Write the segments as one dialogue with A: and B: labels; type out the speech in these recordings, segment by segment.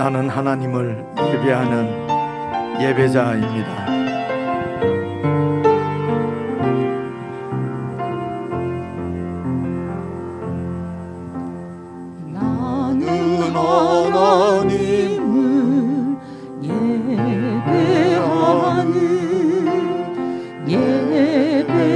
A: 나는 하나님을 예배하는 예배자입니다.
B: 나는 하나님을 예배하는 예배자입니다.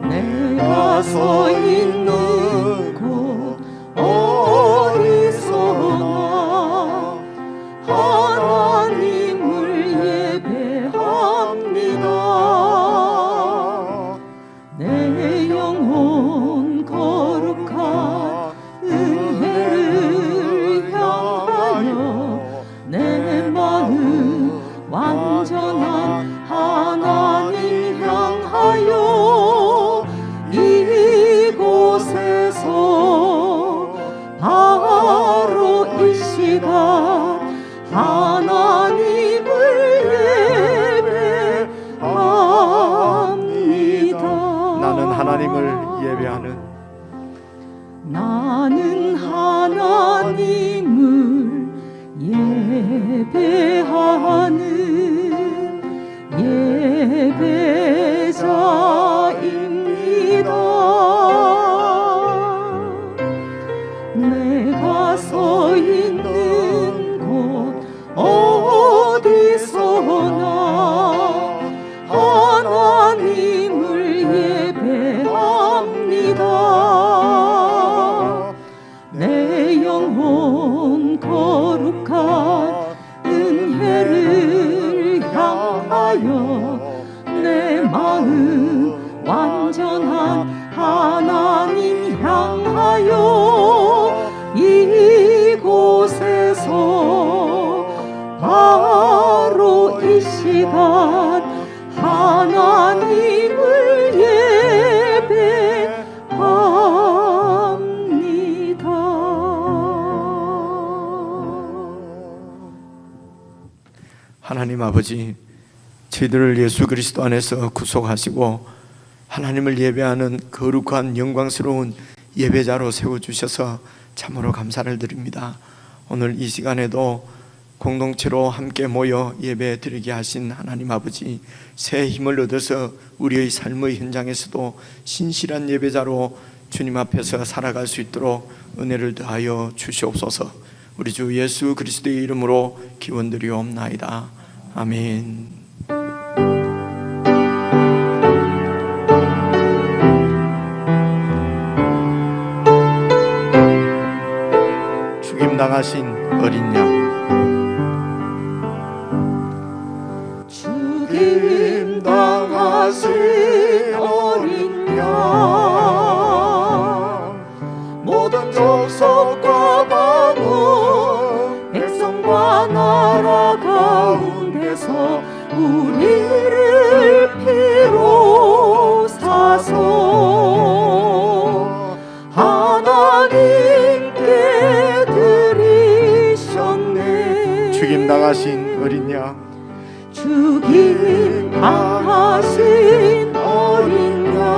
B: 내가 서 있는 곳 어디서나 하나님을 예배합니다. 내 영혼 거룩한 은혜를 향하여 내 마음 완전한 하나님 향하여 이곳에서 바로 이 시간 하나님을 예배합니다.
A: 나는 하나님을 예배하는
B: 예배자입니다. 내가 서 있는 곳 어디서나 하나님을 예배합니다. 내 영혼 거룩한 은혜를 향하여 내 마음 완전한 하나님 향하여 이곳에서 바로 이 시간 하나님을 예배합니다.
A: 하나님 아버지, 저희들을 예수 그리스도 안에서 구속하시고 하나님을 예배하는 거룩한 영광스러운 예배자로 세워주셔서 참으로 감사를 드립니다. 오늘 이 시간에도 공동체로 함께 모여 예배 드리게 하신 하나님 아버지, 새 힘을 얻어서 우리의 삶의 현장에서도 신실한 예배자로 주님 앞에서 살아갈 수 있도록 은혜를 더하여 주시옵소서. 우리 주 예수 그리스도의 이름으로 기원드리옵나이다. 아멘. 죽임당하신 어린 양,
B: 죽임당하신 어린 양, 모든 족속과 방언 백성과 나라 가운데서 우리를 피로 사서 하나님께 드리셨네.
A: 죽임당하신 어린 양,
B: 죽임당하신 어린 양,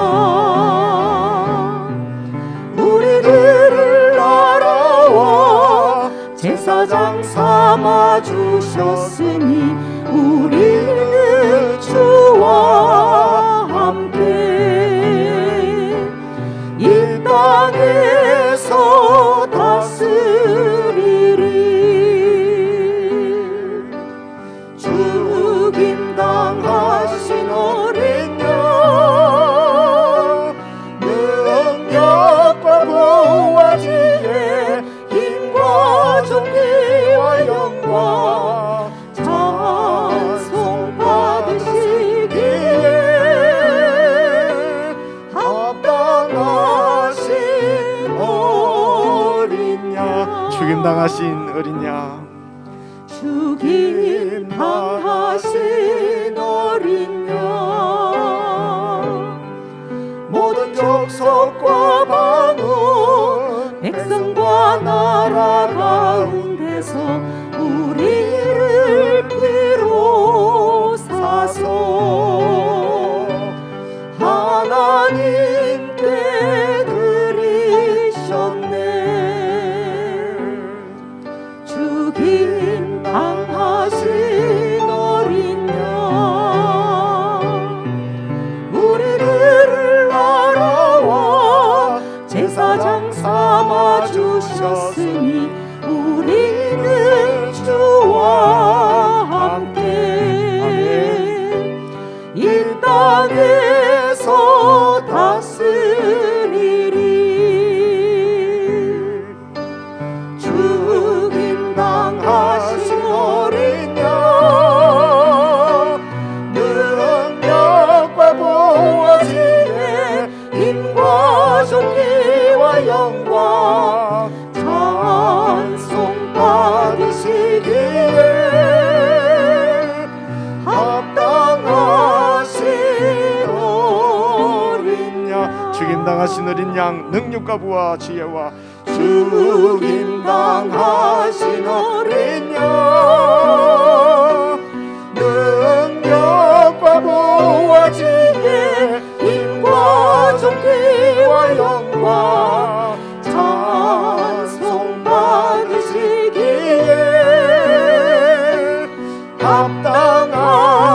B: 우리들을 알아와 제사장 삼아 주셨으니 우리는 주와 함께 이 땅에서 다스리리. 죽임당하신 어린 양, 능력과 보호와 지혜, 힘과 존귀와 영광 찬송 받으시기에 합당하신 어린 양.
A: 죽임당하신 어린 양,
B: 죽임당하신 어린 양, 모든 족속과 방언 백성과 나라 가운데서 우리를 피로 사서 하나님께
A: 죽임당하신 어린 양 능력과 부와 지혜와
B: 죽임당하신 어린 양 능력과 부와 지혜 힘과 존귀와 영광 찬송 받으시기에 합당하시노.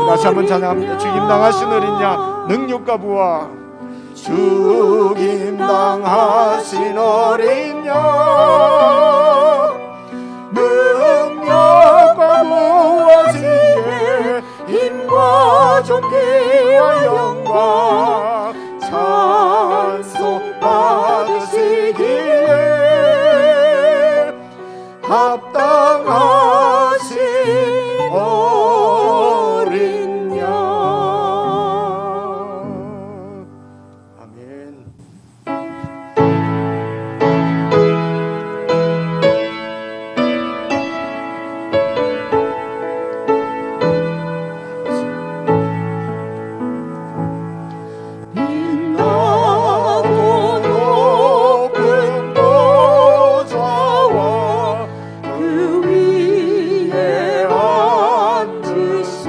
A: 다시 한번 찬양합니다. 죽임당하신 어린 양 능력과 부와
B: 죽임당하신 어린 양 능력과 부와 지혜 힘과 존귀와 영광 찬송 받으시기에 합당하신 어린 양.
A: 아멘.
B: 빛나고 높은 보좌와 그 위에 앉으신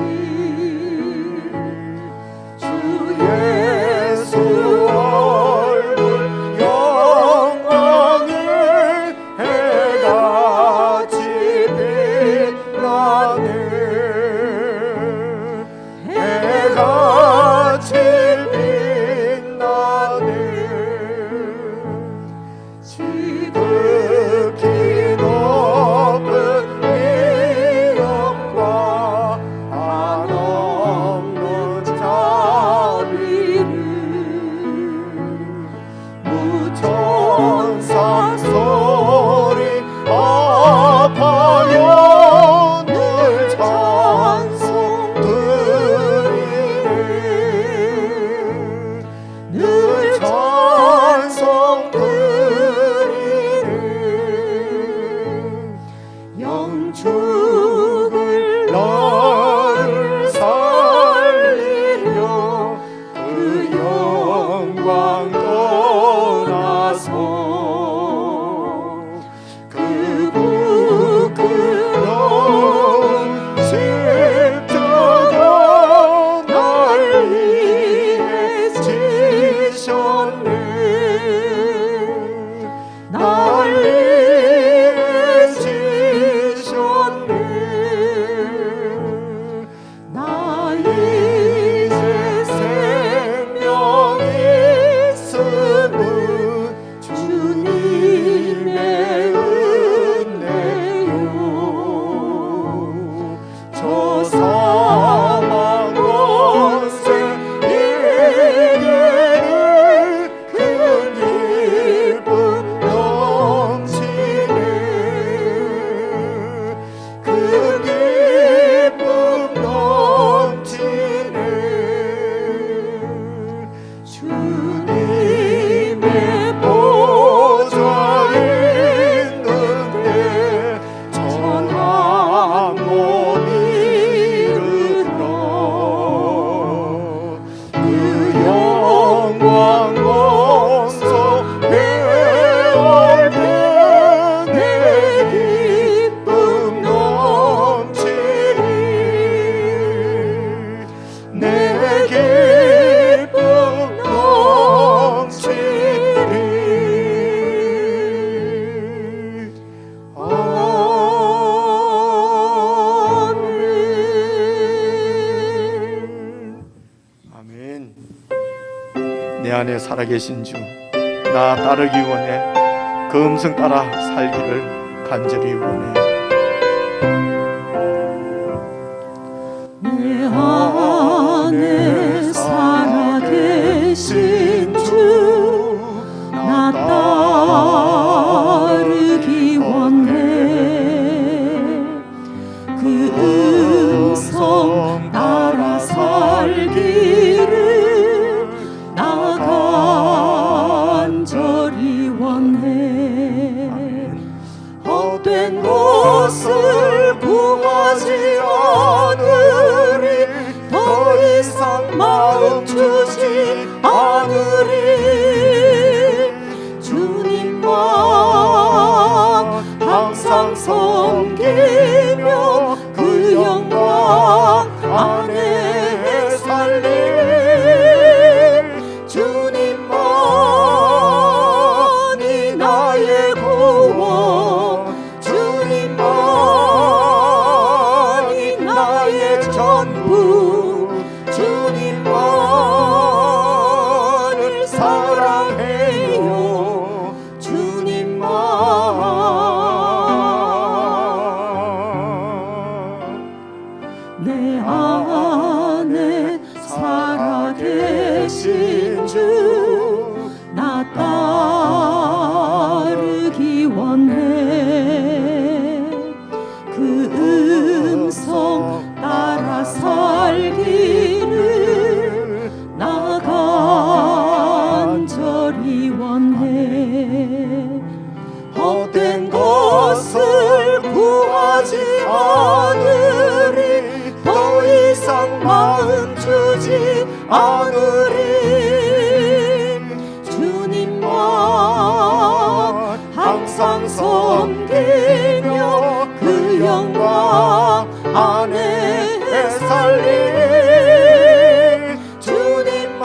B: 주 예수 얼굴 영광을 해같이 빛나는 해같이 빛나는 지극히 높은 위엄과 한없는 자비를 무천사 소리 아파요 늘 찬송 드리는 늘 찬송 드리는 영축을 너를 살리려 그 영광 떠나서 그 부끄러운 십자가 날 위해 지셨네. 날 위해 지셨네. 나 이제 생명 있음은 주님의 은혜요. 저 사망 권세 이기는 큰 기쁨 넘치는 큰 기쁨 넘치는 주님의 보좌 있는데 전한 몸 이르러 그 영광 원소 배울 때 내 기쁨 넘치리 내 기쁨 넘치리. 아멘.
A: 아멘. 내 안에 살아계신 주, 나 따르기 원해. 그 음성 따라 살기를 간절히 원해.
B: 내 안에 살아계신 주, 나 따르기 원해. 그 음성 따라 살기를 나 간절히 원해. 헛된 것을 구하지 않으리 더 이상 마음 주의 마음 주지 않으리. 주님만 항상 섬기며 그 영광 안에 살리. 주님만이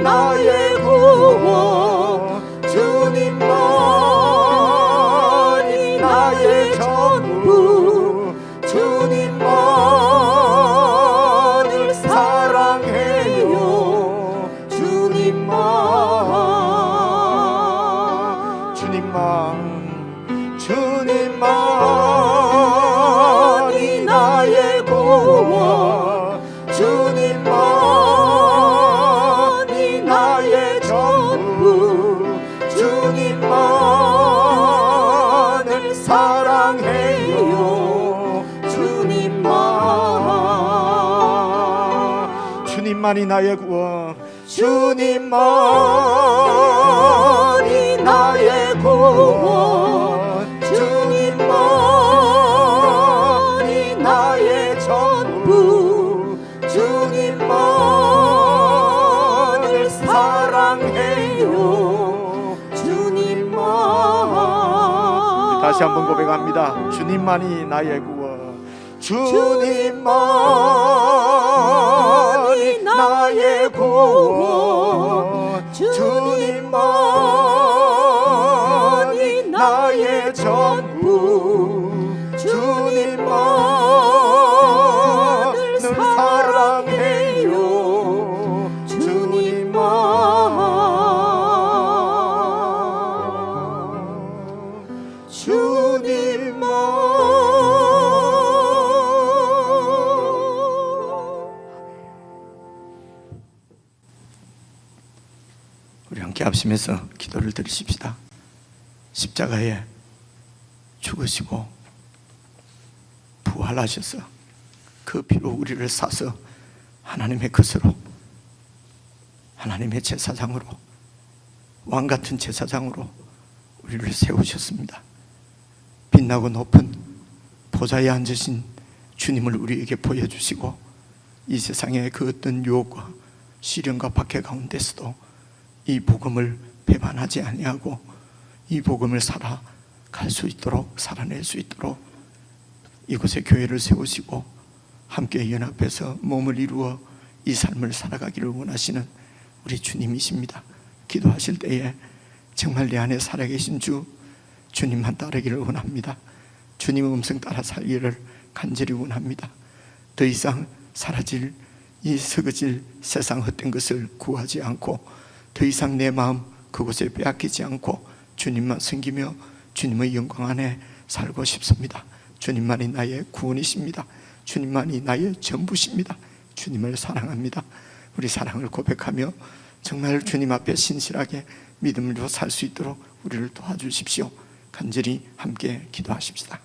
B: 나의 구원, 주님만이 나의 전부, 주님만을 사랑해요. 주님만이 나의 구원, 주님만이 나의 전부, 주님만을 사랑해요.
A: 주님만이 나의 구원,
B: 주님만이 나의 구원, 주님만이 나의 전부, 주님만을 사랑해요. 주님만.
A: 다시 한번 고백합니다. 주님만이 나의 구원,
B: 주님만이 나의 구원, 주님만이 나의 전부, 주님만을 사랑해요. 주님만.
A: 우리 함께 합심해서 기도를 드리십시다. 십자가에 죽으시고 부활하셔서 그 피로 우리를 사서 하나님의 것으로, 하나님의 제사장으로, 왕같은 제사장으로 우리를 세우셨습니다. 빛나고 높은 보좌에 앉으신 주님을 우리에게 보여주시고, 이 세상의 그 어떤 유혹과 시련과 박해 가운데서도 이 복음을 배반하지 아니하고 이 복음을 살아갈 수 있도록, 살아낼 수 있도록 이곳에 교회를 세우시고 함께 연합해서 몸을 이루어 이 삶을 살아가기를 원하시는 우리 주님이십니다. 기도하실 때에 정말 내 안에 살아계신 주님만 따르기를 원합니다. 주님의 음성 따라 살기를 간절히 원합니다. 더 이상 사라질 이 썩어질 세상 헛된 것을 구하지 않고, 더 이상 내 마음 그곳에 빼앗기지 않고 주님만 섬기며 주님의 영광 안에 살고 싶습니다. 주님만이 나의 구원이십니다. 주님만이 나의 전부십니다. 주님을 사랑합니다. 우리 사랑을 고백하며 정말 주님 앞에 신실하게 믿음으로 살 수 있도록 우리를 도와주십시오. 간절히 함께 기도하십시다.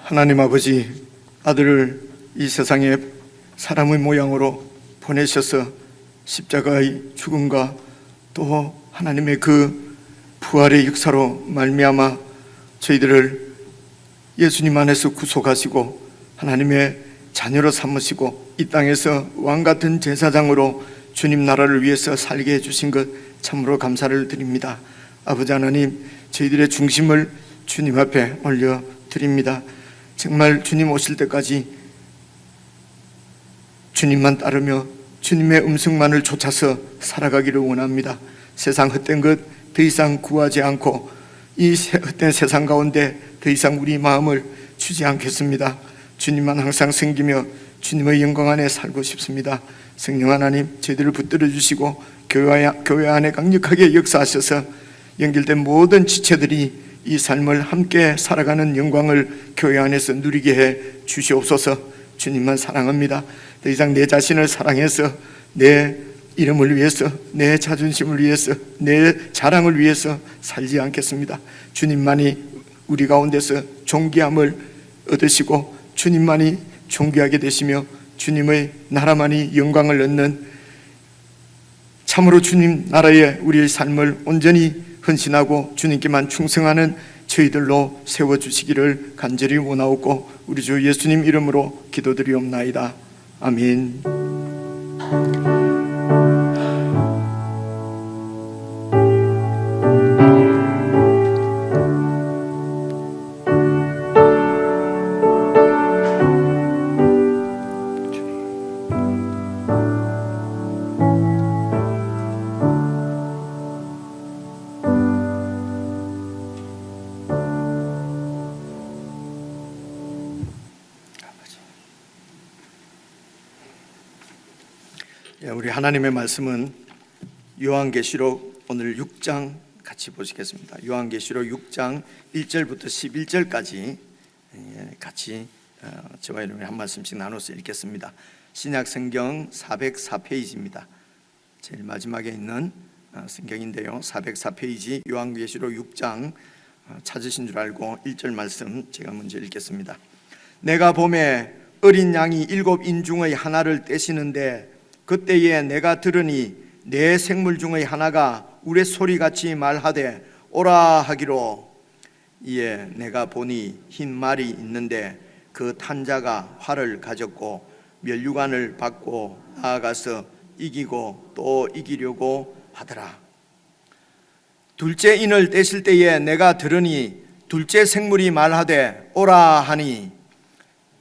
A: 하나님 아버지, 아들을 이 세상에 사람의 모양으로 보내셔서 십자가의 죽음과 또 하나님의 그 부활의 역사로 말미암아 저희들을 예수님 안에서 구속하시고 하나님의 자녀로 삼으시고 이 땅에서 왕같은 제사장으로 주님 나라를 위해서 살게 해주신 것 참으로 감사를 드립니다. 아버지 하나님, 저희들의 중심을 주님 앞에 올려드립니다. 정말 주님 오실 때까지 주님만 따르며 주님의 음성만을 좇아서 살아가기를 원합니다. 세상 헛된 것 더 이상 구하지 않고 이 헛된 세상 가운데 더 이상 우리 마음을 주지 않겠습니다. 주님만 항상 섬기며 주님의 영광 안에 살고 싶습니다. 성령 하나님, 저희들을 붙들어 주시고 교회 안에 강력하게 역사하셔서 연결된 모든 지체들이 이 삶을 함께 살아가는 영광을 교회 안에서 누리게 해 주시옵소서. 주님만 사랑합니다. 더 이상 내 자신을 사랑해서 내 이름을 위해서, 내 자존심을 위해서, 내 자랑을 위해서 살지 않겠습니다. 주님만이 우리 가운데서 존귀함을 얻으시고 주님만이 존귀하게 되시며 주님의 나라만이 영광을 얻는 참으로 주님 나라에 우리의 삶을 온전히 헌신하고 주님께만 충성하는 저희들로 세워주시기를 간절히 원하옵고 우리 주 예수님 이름으로 기도드리옵나이다. 아멘. 우리 하나님의 말씀은 요한계시록 오늘 6장 같이 보시겠습니다. 요한계시록 6장 1절부터 11절까지 같이 저와 여러분이 한 말씀씩 나눠서 읽겠습니다. 신약성경 404페이지입니다. 제일 마지막에 있는 성경인데요, 404페이지 요한계시록 6장 찾으신 줄 알고 1절 말씀 제가 먼저 읽겠습니다. 내가 봄에 어린 양이 7인 중의 하나를 떼시는데 그때에 내가 들으니 네 생물 중의 하나가 우레소리같이 말하되 오라 하기로, 이에 내가 보니 흰 말이 있는데 그 탄자가 활을 가졌고 면류관을 받고 나아가서 이기고 또 이기려고 하더라. 둘째 인을 떼실 때에 내가 들으니 둘째 생물이 말하되 오라 하니,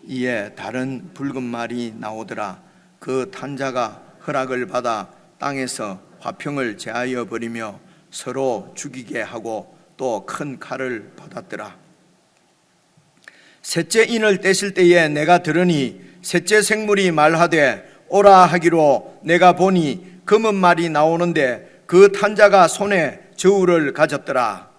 A: 이에 다른 붉은 말이 나오더라. 그 탄자가 허락을 받아 땅에서 화평을 제하여 버리며 서로 죽이게 하고 또 큰 칼을 받았더라. 셋째 인을 떼실 때에 내가 들으니 셋째 생물이 말하되 오라 하기로, 내가 보니 검은 말이 나오는데 그 탄자가 손에 저울을 가졌더라.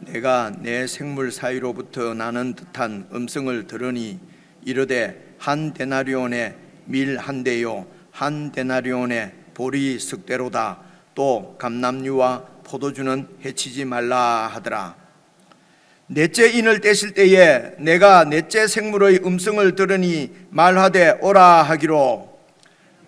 A: 내가 내 생물 사이로부터 나는 듯한 음성을 들으니 이르되 한 데나리온에 밀 한 대요 한 데나리온에 보리 석 대로다. 또 감람류와 포도주는 해치지 말라 하더라. 넷째 인을 떼실 때에 내가 넷째 생물의 음성을 들으니 말하되 오라 하기로,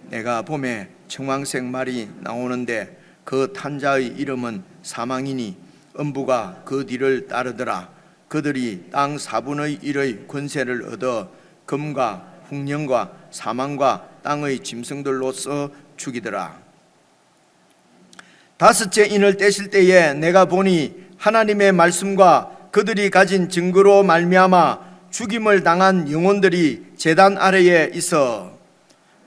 A: 내가 봄에 청황색 말이 나오는데 그 탄자의 이름은 사망이니 음부가 그 뒤를 따르더라. 그들이 땅 4분의 1의 권세를 얻어 금과 흉년과 사망과 땅의 짐승들로서 죽이더라. 다섯째 인을 떼실 때에 내가 보니 하나님의 말씀과 그들이 가진 증거로 말미암아 죽임을 당한 영혼들이 제단 아래에 있어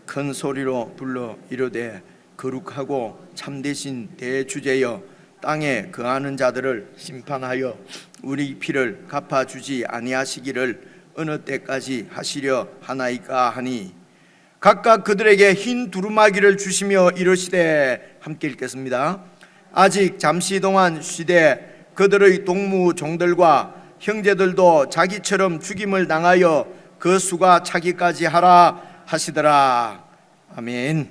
A: 큰 소리로 불러 이르되 거룩하고 참되신 대주제여, 땅에 거하는 자들을 심판하여 우리 피를 갚아주지 아니하시기를 어느 때까지 하시려 하나이까 하니, 각각 그들에게 흰 두루마기를 주시며 이르시되, 함께 읽겠습니다. 아직 잠시 동안 쉬되 그들의 동무 종들과 형제들도 자기처럼 죽임을 당하여 그 수가 차기까지 하라 하시더라. 아멘.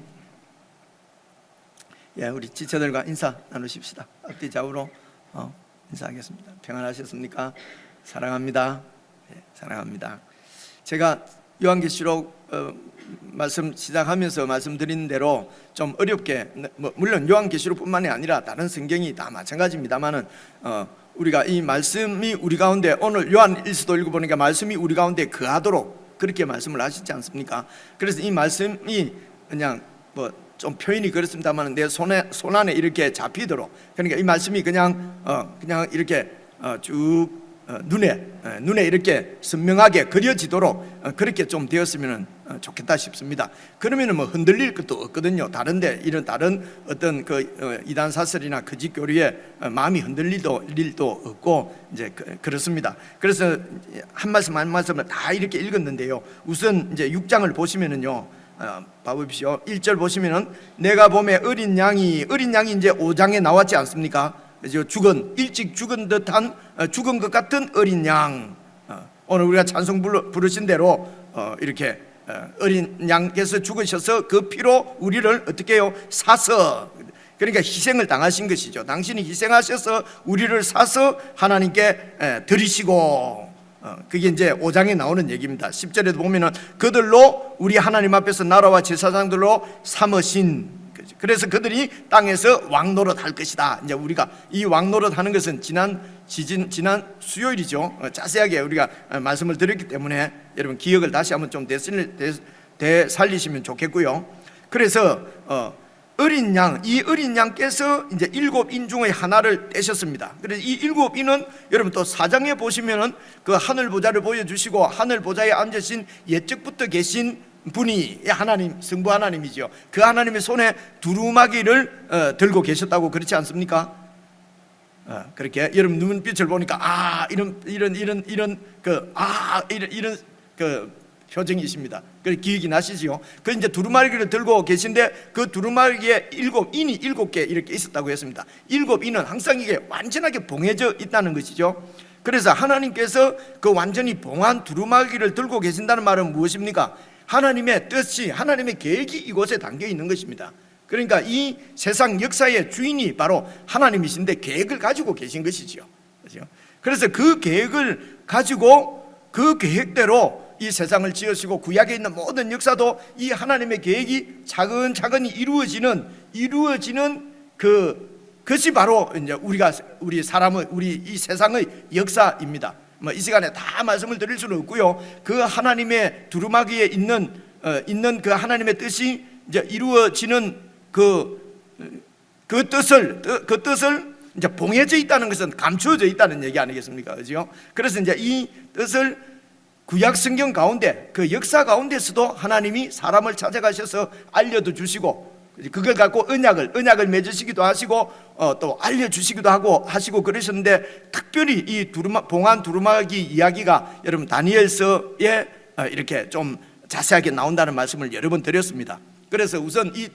A: 우리 지체들과 인사 나누십시다. 앞뒤 좌우로 인사하겠습니다. 평안하셨습니까? 사랑합니다. 사랑합니다. 제가 요한계시록 말씀 시작하면서 말씀드린 대로 좀 어렵게, 물론 요한계시록뿐만이 아니라 다른 성경이 다 마찬가지입니다만은 우리가 이 말씀이 우리 가운데, 오늘 요한 1서도 읽어보니까 말씀이 우리 가운데 거하도록 그렇게 말씀을 하시지 않습니까? 그래서 이 말씀이 그냥 좀 표현이 그렇습니다만 내 손 안에 이렇게 잡히도록, 그러니까 이 말씀이 그냥 이렇게 쭉 눈에 이렇게 선명하게 그려지도록 그렇게 좀 되었으면 좋겠다 싶습니다. 그러면은 뭐 흔들릴 것도 없거든요. 다른 어떤 그 이단 사설이나 거짓 교리에 마음이 흔들릴 일도 없고 이제 그렇습니다. 그래서 한 말씀을 다 이렇게 읽었는데요. 우선 이제 6장을 보시면은요, 봐보십시오. 1절 보시면은 내가 봄에 어린 양이 이제 5장에 나왔지 않습니까? 일찍 죽은 듯한 죽은 것 같은 어린 양. 오늘 우리가 찬송 부르신 대로 이렇게 어린 양께서 죽으셔서 그 피로 우리를 어떻게 해요? 사서, 그러니까 희생을 당하신 것이죠. 당신이 희생하셔서 우리를 사서 하나님께 드리시고, 그게 이제 5장에 나오는 얘기입니다. 10절에도 보면은 그들로 우리 하나님 앞에서 나라와 제사장들로 삼으신, 그래서 그들이 땅에서 왕노릇 할 것이다. 이제 우리가 이 왕노릇 하는 것은 지난 수요일이죠. 자세하게 우리가 말씀을 드렸기 때문에 여러분 기억을 다시 한번 좀 되살리시면 좋겠고요. 그래서 어린 양, 이 어린 양께서 이제 7인 중의 하나를 떼셨습니다. 그래서 이 7인은 여러분 또 4장에 보시면은 그 하늘 보좌를 보여주시고 하늘 보좌에 앉으신 옛적부터 계신 분이 하나님, 성부 하나님이죠. 그 하나님의 손에 두루마기를 들고 계셨다고 그렇지 않습니까? 그렇게 여러분 눈빛을 보니까 이런 표정이 있습니다. 그 기억이 나시죠? 그 이제 두루마기를 들고 계신데 그 두루마기에 7인이 7개 이렇게 있었다고 했습니다. 7인은 항상 이게 완전하게 봉해져 있다는 것이죠. 그래서 하나님께서 그 완전히 봉한 두루마기를 들고 계신다는 말은 무엇입니까? 하나님의 뜻이, 하나님의 계획이 이곳에 담겨 있는 것입니다. 그러니까 이 세상 역사의 주인이 바로 하나님이신데 계획을 가지고 계신 것이죠. 그래서 그 계획을 가지고 그 계획대로 이 세상을 지으시고 구약에 있는 모든 역사도 이 하나님의 계획이 차근차근히 이루어지는 그것이 바로 이제 우리 이 세상의 역사입니다. 이 시간에 다 말씀을 드릴 수는 없고요. 그 하나님의 두루마기에 있는 그 하나님의 뜻이 이제 이루어지는 그 뜻을 이제 봉해져 있다는 것은 감추어져 있다는 얘기 아니겠습니까? 그죠? 그래서 이제 이 뜻을 구약 성경 가운데 그 역사 가운데서도 하나님이 사람을 찾아가셔서 알려도 주시고, 그걸 갖고 언약을 맺으시기도 하시고 또 알려주시기도 하시고 그러셨는데, 특별히 이 봉한 두루마기 이야기가 여러분 다니엘서에 이렇게 좀 자세하게 나온다는 말씀을 여러 번 드렸습니다. 그래서 우선 이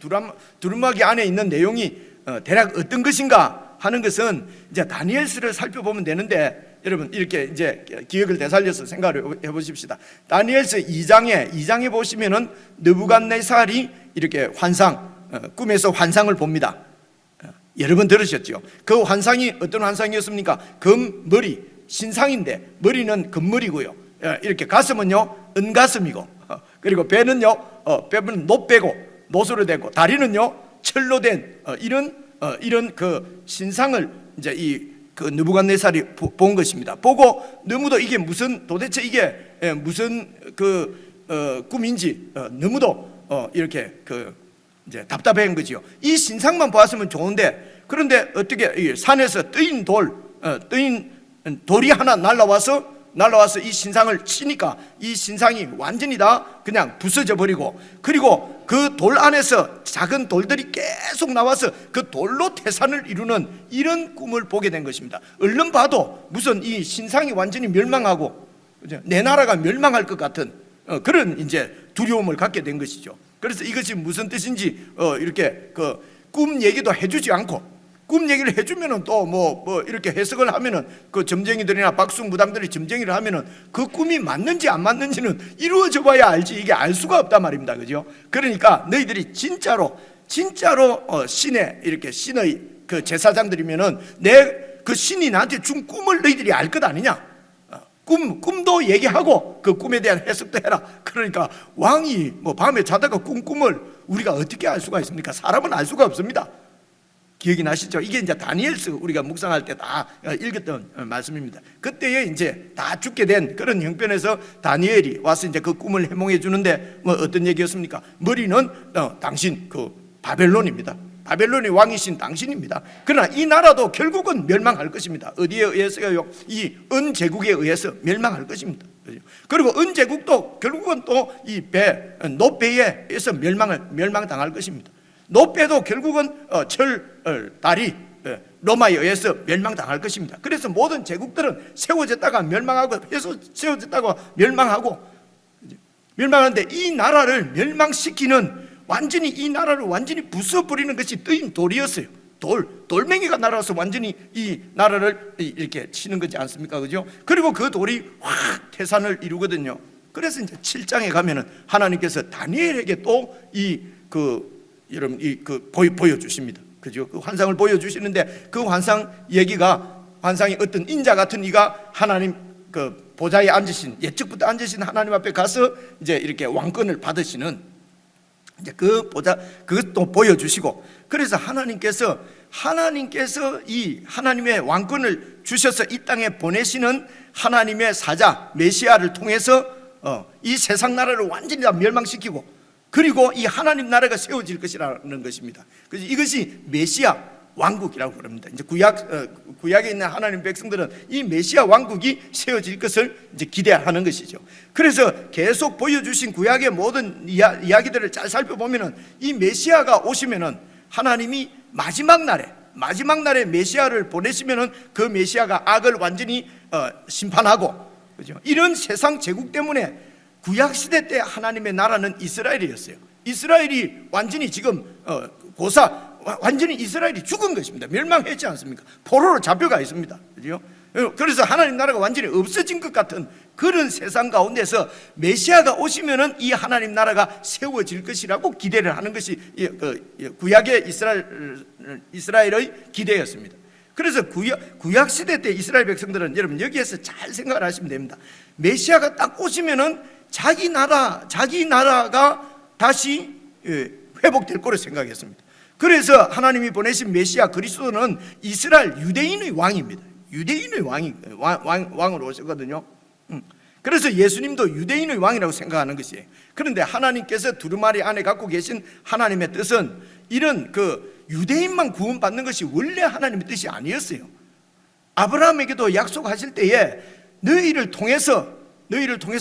A: 두루마기 안에 있는 내용이 대략 어떤 것인가 하는 것은 이제 다니엘서를 살펴보면 되는데, 여러분 이렇게 이제 기억을 되살려서 생각을 해보십시다. 다니엘서 2장에 보시면은 느부갓네살이 이렇게 꿈에서 환상을 봅니다. 여러 번 들으셨죠? 그 환상이 어떤 환상이었습니까? 금머리, 신상인데 머리는 금머리고요. 이렇게 가슴은요 은가슴이고, 그리고 배는요 배는 노배고 노소로 되고, 다리는요 철로 된 이런 그 신상을 이제 그 느부갓네살이 본 것입니다. 보고 너무도 이게 도대체 이게 무슨 꿈인지 너무도 이렇게 이제 답답한 거지요. 이 신상만 보았으면 좋은데, 그런데 어떻게 산에서 뜨인 돌이 하나 날라와서 이 신상을 치니까 이 신상이 완전히 다 그냥 부서져 버리고, 그리고 그 돌 안에서 작은 돌들이 계속 나와서 그 돌로 태산을 이루는 이런 꿈을 보게 된 것입니다. 얼른 봐도 무슨 이 신상이 완전히 멸망하고 내 나라가 멸망할 것 같은 그런 이제 두려움을 갖게 된 것이죠. 그래서 이것이 무슨 뜻인지 이렇게 꿈 얘기도 해주지 않고, 꿈 얘기를 해주면은 또 뭐 이렇게 해석을 하면은 그 점쟁이들이나 박수 무당들이 점쟁이를 하면은 그 꿈이 맞는지 안 맞는지는 이루어져 봐야 알지 이게 알 수가 없단 말입니다. 그죠? 그러니까 너희들이 진짜로 신의 그 제사장들이면은 그 신이 나한테 준 꿈을 너희들이 알 것 아니냐? 꿈도 얘기하고 그 꿈에 대한 해석도 해라. 그러니까 왕이 뭐 밤에 자다가 꿈을 우리가 어떻게 알 수가 있습니까? 사람은 알 수가 없습니다. 기억이 나시죠? 이게 이제 다니엘서 우리가 묵상할 때 다 읽었던 말씀입니다. 그때에 이제 다 죽게 된 그런 형편에서 다니엘이 와서 이제 그 꿈을 해몽해 주는데 뭐 어떤 얘기였습니까? 머리는 당신 그 바벨론입니다. 바벨론의 왕이신 당신입니다. 그러나 이 나라도 결국은 멸망할 것입니다. 어디에 의해서요? 이 은제국에 의해서 멸망할 것입니다. 그리고 은제국도 결국은 또 이 노배에 의해서 멸망당할 것입니다. 노배도 결국은 철다리 로마에 의해서 멸망당할 것입니다. 그래서 모든 제국들은 세워졌다가 멸망하고 세워졌다가 멸망하는데 이 나라를 멸망시키는 완전히 이 나라를 완전히 부숴버리는 것이 뜨인 돌이었어요. 돌멩이가 날아와서 완전히 이 나라를 이렇게 치는 거지 않습니까? 그죠? 그리고 그 돌이 확 태산을 이루거든요. 그래서 이제 7장에 가면은 하나님께서 다니엘에게 또 보여주십니다. 그죠? 그 환상을 보여주시는데 그 환상이 어떤 인자 같은 이가 하나님 그 보좌에 앉으신, 예측부터 앉으신 하나님 앞에 가서 이제 이렇게 왕권을 받으시는 이제 그 보좌, 그것도 보여주시고, 그래서 하나님께서 이 하나님의 왕권을 주셔서 이 땅에 보내시는 하나님의 사자 메시아를 통해서 이 세상 나라를 완전히 다 멸망시키고, 그리고 이 하나님 나라가 세워질 것이라는 것입니다. 그래서 이것이 메시아 왕국이라고 그럽니다. 이제 구약에 있는 하나님 백성들은 이 메시아 왕국이 세워질 것을 이제 기대하는 것이죠. 그래서 계속 보여주신 구약의 모든 이야기들을 잘 살펴보면은 이 메시아가 오시면은 하나님이 마지막 날에 메시아를 보내시면은 그 메시아가 악을 완전히 심판하고, 그죠? 이런 세상 제국 때문에 구약 시대 때 하나님의 나라는 이스라엘이었어요. 이스라엘이 완전히 지금 완전히 이스라엘이 죽은 것입니다. 멸망했지 않습니까? 포로로 잡혀가 있습니다. 그죠? 그래서 하나님 나라가 완전히 없어진 것 같은 그런 세상 가운데서 메시아가 오시면은 이 하나님 나라가 세워질 것이라고 기대를 하는 것이 구약의 이스라엘의 기대였습니다. 그래서 구약 시대 때 이스라엘 백성들은 여러분 여기에서 잘 생각을 하시면 됩니다. 메시아가 딱 오시면은 자기 나라가 다시 회복될 거로 생각했습니다. 그래서 하나님이 보내신 메시아 그리스도는 이스라엘 유대인의 왕입니다. 유대인의 왕으로 오셨거든요. 그래서 예수님도 유대인의 왕이라고 생각하는 것이에요. 그런데 하나님께서 두루마리 안에 갖고 계신 하나님의 뜻은 이런 유대인만 구원받는 것이 원래 하나님의 뜻이 아니었어요. 아브라함에게도 약속하실 때에 너희를 통해서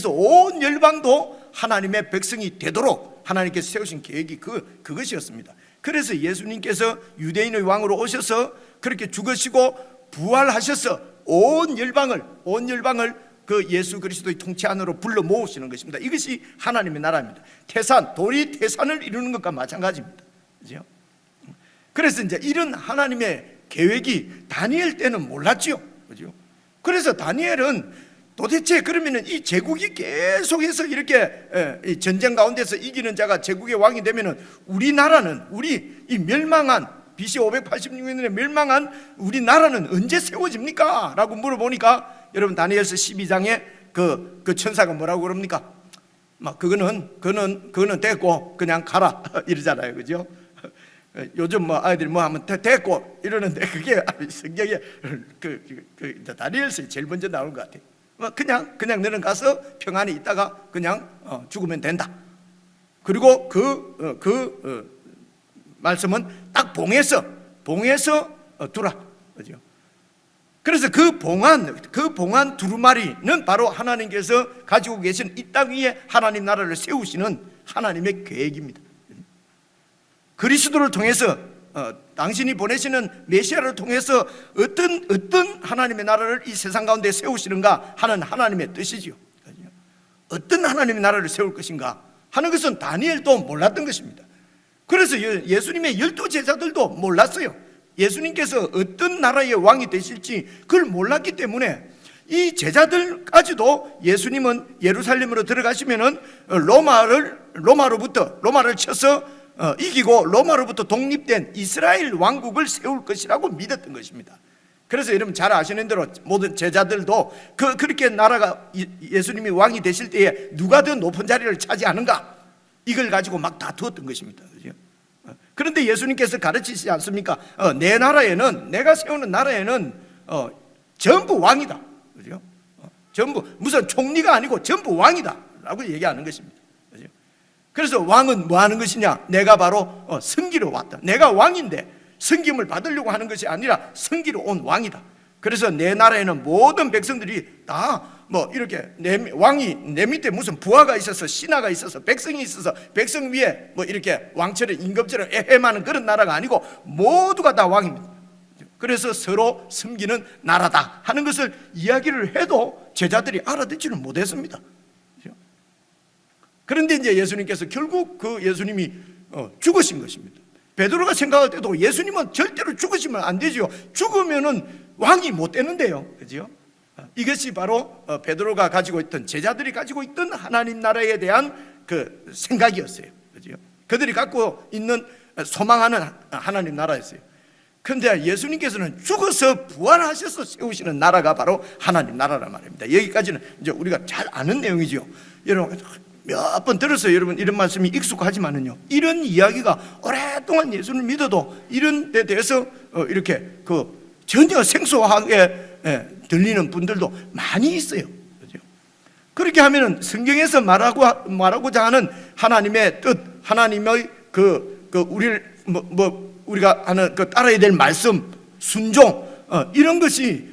A: 온 열방도 하나님의 백성이 되도록 하나님께서 세우신 계획이 그것이었습니다. 그래서 예수님께서 유대인의 왕으로 오셔서 그렇게 죽으시고 부활하셔서 온 열방을 그 예수 그리스도의 통치 안으로 불러 모으시는 것입니다. 이것이 하나님의 나라입니다. 돌이 태산을 이루는 것과 마찬가지입니다. 그죠? 그래서 이제 이런 하나님의 계획이 다니엘 때는 몰랐죠. 그죠? 그래서 다니엘은 도대체 그러면은 이 제국이 계속해서 이렇게 전쟁 가운데서 이기는 자가 제국의 왕이 되면은 우리나라는 이 멸망한 BC 586년에 멸망한 우리나라는 언제 세워집니까? 라고 물어보니까 여러분 다니엘서 12장에 그 천사가 뭐라고 그럽니까? 막 그거는 됐고 그냥 가라 이러잖아요. 그죠? 요즘 아이들이 하면 됐고 이러는데 그게 성경에 다니엘서에 제일 먼저 나오는 것 같아요. 그냥 너는 가서 평안히 있다가 그냥 죽으면 된다. 그리고 그 말씀은 딱 봉해서 두라. 그죠? 그래서 그 봉한 두루마리는 바로 하나님께서 가지고 계신 이 땅 위에 하나님 나라를 세우시는 하나님의 계획입니다. 그리스도를 통해서 당신이 보내시는 메시아를 통해서 어떤 하나님의 나라를 이 세상 가운데 세우시는가 하는 하나님의 뜻이지요. 어떤 하나님의 나라를 세울 것인가 하는 것은 다니엘도 몰랐던 것입니다. 그래서 예수님의 12제자들도 몰랐어요. 예수님께서 어떤 나라의 왕이 되실지 그걸 몰랐기 때문에 이 제자들까지도 예수님은 예루살렘으로 들어가시면은 로마를 쳐서 이기고 로마로부터 독립된 이스라엘 왕국을 세울 것이라고 믿었던 것입니다. 그래서 여러분 잘 아시는 대로 모든 제자들도 그렇게 나라가 예수님이 왕이 되실 때에 누가 더 높은 자리를 차지하는가, 이걸 가지고 막 다투었던 것입니다. 그죠? 그런데 예수님께서 가르치시지 않습니까? 내 나라에는, 내가 세우는 나라에는 전부 왕이다. 그죠? 전부 무슨 총리가 아니고 전부 왕이다 라고 얘기하는 것입니다. 그죠? 그래서 왕은 뭐 하는 것이냐? 내가 바로 섬기러 왔다. 내가 왕인데 섬김을 받으려고 하는 것이 아니라 섬기러 온 왕이다. 그래서 내 나라에는 모든 백성들이 다 뭐 이렇게 왕이 내 밑에 무슨 부하가 있어서 신하가 있어서 백성이 있어서 백성 위에 뭐 이렇게 왕처럼 임금처럼 애해하는 그런 나라가 아니고 모두가 다 왕입니다. 그래서 서로 섬기는 나라다 하는 것을 이야기를 해도 제자들이 알아듣지는 못했습니다. 그런데 이제 예수님께서 결국 그 예수님이 죽으신 것입니다. 베드로가 생각할 때도 예수님은 절대로 죽으시면 안 되죠. 죽으면은 왕이 못 되는데요. 그죠? 이것이 바로 베드로가 가지고 있던, 제자들이 가지고 있던 하나님 나라에 대한 그 생각이었어요. 그죠? 그들이 갖고 있는 소망하는 하나님 나라였어요. 그런데 예수님께서는 죽어서 부활하셔서 세우시는 나라가 바로 하나님 나라란 말입니다. 여기까지는 이제 우리가 잘 아는 내용이죠. 여러분 몇 번 들었어요. 여러분 이런 말씀이 익숙하지만은요, 이런 이야기가 오랫동안 예수를 믿어도 이런 데 대해서 이렇게 전혀 생소하게 들리는 분들도 많이 있어요. 그죠? 그렇게 하면은 성경에서 말하고자 하는 하나님의 뜻, 하나님의 우리를 우리가 하는 따라야 될 말씀, 순종, 이런 것이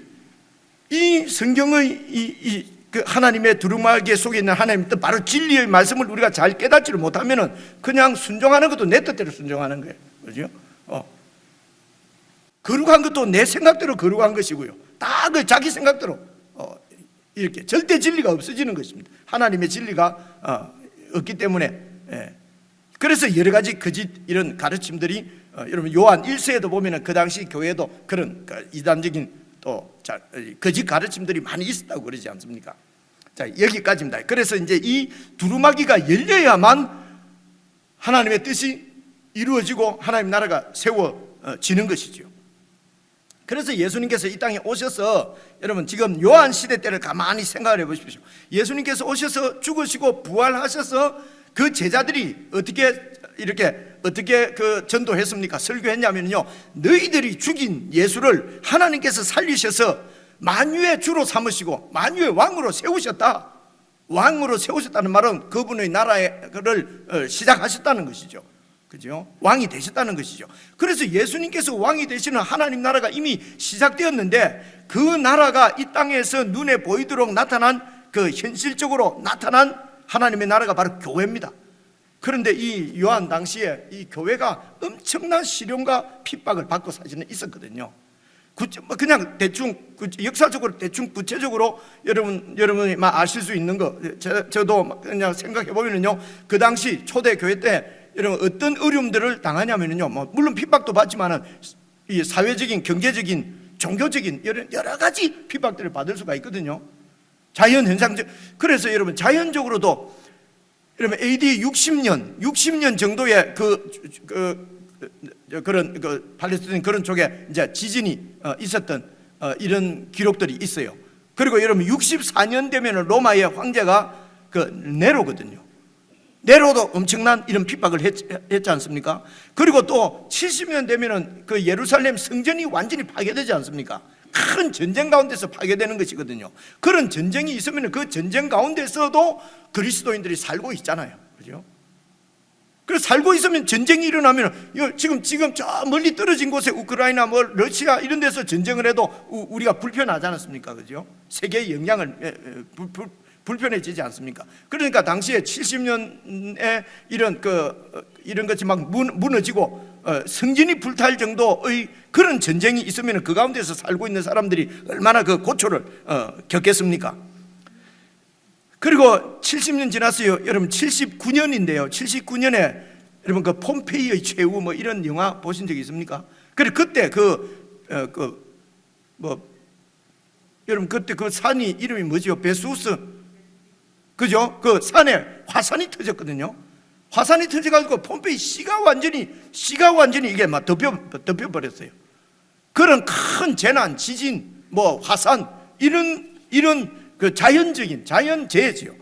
A: 이 성경의 하나님의 두루마기 속에 있는 하나님의 뜻, 바로 진리의 말씀을 우리가 잘 깨닫지를 못하면은 그냥 순종하는 것도 내 뜻대로 순종하는 거예요. 그죠? 거룩한 것도 내 생각대로 거룩한 것이고요. 다 그 자기 생각대로 이렇게 절대 진리가 없어지는 것입니다. 하나님의 진리가 없기 때문에. 그래서 여러 가지 거짓 이런 가르침들이 여러분 요한 1세에도 보면은 그 당시 교회도 그런 이단적인 또 거짓 가르침들이 많이 있었다고 그러지 않습니까? 자, 여기까지입니다. 그래서 이제 이 두루마기가 열려야만 하나님의 뜻이 이루어지고 하나님 나라가 세워지는 것이죠. 그래서 예수님께서 이 땅에 오셔서, 여러분 지금 요한 시대 때를 가만히 생각을 해보십시오. 예수님께서 오셔서 죽으시고 부활하셔서 그 제자들이 어떻게 전도했습니까? 설교했냐면요, 너희들이 죽인 예수를 하나님께서 살리셔서 만유의 주로 삼으시고 만유의 왕으로 세우셨다. 왕으로 세우셨다는 말은 그분의 나라를 시작하셨다는 것이죠. 그죠? 왕이 되셨다는 것이죠. 그래서 예수님께서 왕이 되시는 하나님 나라가 이미 시작되었는데, 그 나라가 이 땅에서 눈에 보이도록 나타난, 현실적으로 나타난 하나님의 나라가 바로 교회입니다. 그런데 이 요한 당시에 이 교회가 엄청난 시련과 핍박을 받고 사실은 있었거든요. 그냥 대충 역사적으로 대충 구체적으로 여러분이 아실 수 있는 거, 저도 그냥 생각해 보면은요, 그 당시 초대 교회 때 여러분 어떤 어려움들을 당하냐면요, 물론 핍박도 받지만은 이 사회적인, 경제적인, 종교적인 여러 가지 핍박들을 받을 수가 있거든요. 자연 현상적. 그래서 여러분 자연적으로도 여러분 AD 60년 정도의 그런 팔레스타인 그런 쪽에 이제 지진이 있었던 이런 기록들이 있어요. 그리고 여러분 64년 되면은 로마의 황제가 네로거든요. 네로도 엄청난 이런 핍박을 했지 않습니까? 그리고 또 70년 되면은 그 예루살렘 성전이 완전히 파괴되지 않습니까? 큰 전쟁 가운데서 파괴되는 것이거든요. 그런 전쟁이 있으면 그 전쟁 가운데서도 그리스도인들이 살고 있잖아요. 그죠? 그래서 살고 있으면 전쟁이 일어나면 지금 저 멀리 떨어진 곳에 우크라이나 러시아 이런 데서 전쟁을 해도 우리가 불편하지 않습니까? 그죠? 세계의 영향을 불편해지지 않습니까? 그러니까 당시에 70년에 이런 것이 막 무너지고 성전이 불탈 정도의 그런 전쟁이 있으면 그 가운데서 살고 있는 사람들이 얼마나 그 고초를 겪겠습니까? 그리고 70년 지났어요. 여러분 79년인데요. 79년에 여러분 그 폼페이의 최후 이런 영화 보신 적 있습니까? 그래 그때 여러분 그때 그 산이 이름이 뭐죠? 베수스. 그죠? 그 산에 화산이 터졌거든요. 화산이 터져가지고 폼페이 시가 완전히 이게 막 덮여버렸어요. 그런 큰 재난, 지진, 뭐 화산 이런 그 자연재해지요.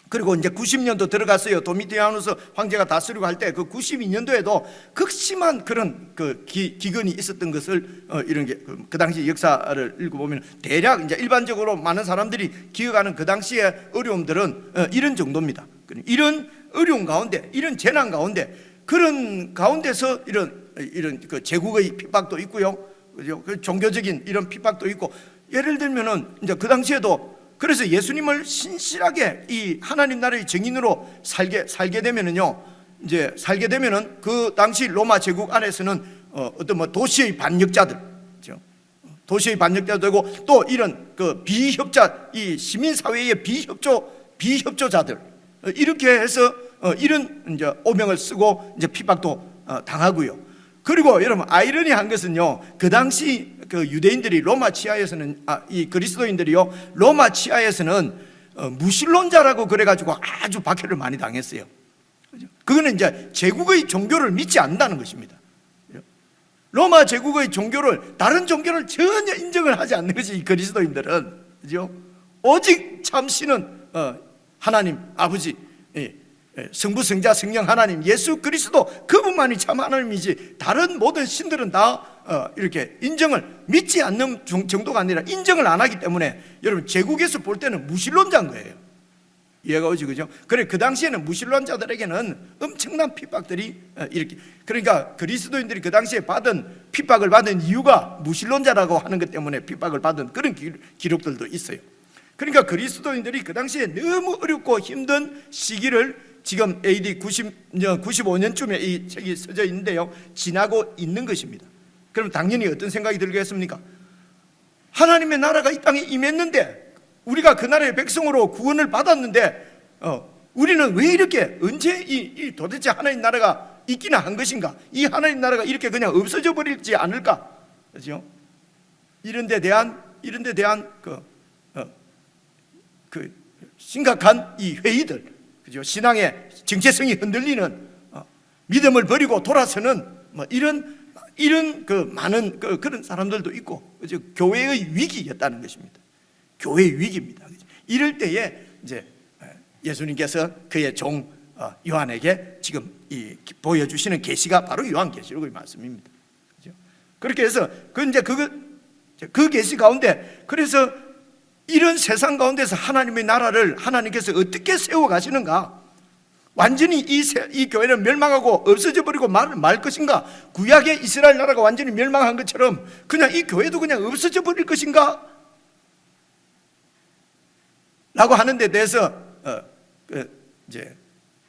A: 그리고 이제 90년도 들어갔어요. 도미티아누스 황제가 다스리고 할 때 그 92년도에도 극심한 그런 그 기근이 있었던 것을 이런 게 그 당시 역사를 읽어보면 대략 이제 일반적으로 많은 사람들이 기억하는 그 당시의 어려움들은 이런 정도입니다. 이런 어려움 가운데, 이런 재난 가운데, 그런 가운데서 이런 그 제국의 핍박도 있고요, 그죠? 그 종교적인 이런 핍박도 있고, 예를 들면은 이제 그 당시에도 그래서 예수님을 신실하게 이 하나님 나라의 증인으로 살게 되면은요, 이제 살게 되면은 그 당시 로마 제국 안에서는 어떤 뭐 도시의 반역자들, 그렇죠? 도시의 반역자들고 또 이런 그 비협자, 이 시민 사회의 비협조자들, 이렇게 해서 이런 이제 오명을 쓰고 이제 핍박도 당하고요. 그리고 여러분 아이러니한 것은요, 그 당시 그 유대인들이 로마 치하에서는 이 그리스도인들이요, 로마 치하에서는 무신론자라고 그래가지고 아주 박해를 많이 당했어요. 그거는 이제 제국의 종교를 믿지 않는다는 것입니다. 로마 제국의 종교를, 다른 종교를 전혀 인정을 하지 않는 것이 이 그리스도인들은, 그죠? 오직 참 신은 하나님 아버지, 성부 성자 성령 하나님 예수 그리스도, 그분만이 참 하나님이지 다른 모든 신들은 다 이렇게 인정을 믿지 않는 정도가 아니라 인정을 안 하기 때문에 여러분 제국에서 볼 때는 무신론자인 거예요. 이해가 오지, 그죠? 그래, 그 당시에는 무신론자들에게는 엄청난 핍박들이 이렇게, 그러니까 그리스도인들이 그 당시에 핍박을 받은 이유가 무신론자라고 하는 것 때문에 핍박을 받은 그런 기록들도 있어요. 그러니까 그리스도인들이 그 당시에 너무 어렵고 힘든 시기를 지금 AD 95년쯤에 이 책이 써져 있는데요, 지나고 있는 것입니다. 그럼 당연히 어떤 생각이 들겠습니까? 하나님의 나라가 이 땅에 임했는데, 우리가 그 나라의 백성으로 구원을 받았는데 우리는 왜 이렇게 언제 이 도대체 하나님 나라가 있기나 한 것인가? 이 하나님 나라가 이렇게 그냥 없어져 버릴지 않을까? 그렇죠? 이런 데 대한 그 심각한 이 회의들, 그죠? 신앙의 정체성이 흔들리는, 믿음을 버리고 돌아서는 뭐 이런 그 많은 그런 사람들도 있고, 그죠? 교회의 위기였다는 것입니다. 교회의 위기입니다. 이럴 때에 이제 예수님께서 그의 종 요한에게 지금 보여주시는 계시가 바로 요한계시록의 말씀입니다. 그죠? 그렇게 해서 그 계시 가운데, 그래서 이런 세상 가운데서 하나님의 나라를 하나님께서 어떻게 세워 가시는가? 완전히 이 교회는 멸망하고 없어져 버리고 말 것인가? 구약의 이스라엘 나라가 완전히 멸망한 것처럼 그냥 이 교회도 그냥 없어져 버릴 것인가? 라고 하는 데 대해서 이제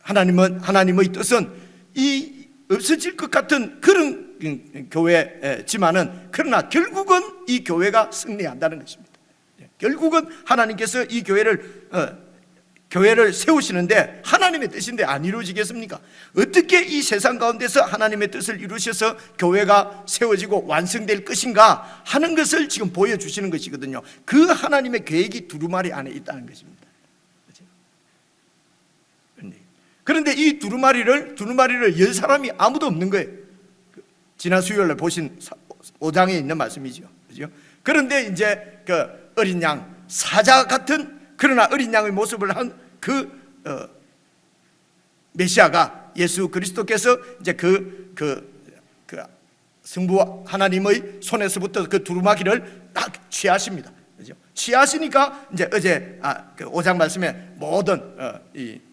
A: 하나님의 뜻은 이 없어질 것 같은 그런 교회지만은, 그러나 결국은 이 교회가 승리한다는 것입니다. 결국은 하나님께서 이 교회를 세우시는데 하나님의 뜻인데 안 이루어지겠습니까? 어떻게 이 세상 가운데서 하나님의 뜻을 이루셔서 교회가 세워지고 완성될 것인가 하는 것을 지금 보여주시는 것이거든요. 그 하나님의 계획이 두루마리 안에 있다는 것입니다. 그런데 이 두루마리를 열 사람이 아무도 없는 거예요. 지난 수요일에 보신 5장에 있는 말씀이죠. 그죠? 그런데 이제 그 어린 양, 사자 같은, 그러나 어린 양의 모습을 한 그 메시아가 예수 그리스도께서 이제 그 성부 하나님의 손에서부터 그 두루마기를 딱 취하십니다. 그죠? 취하시니까 이제 어제 그 5장 말씀에 모든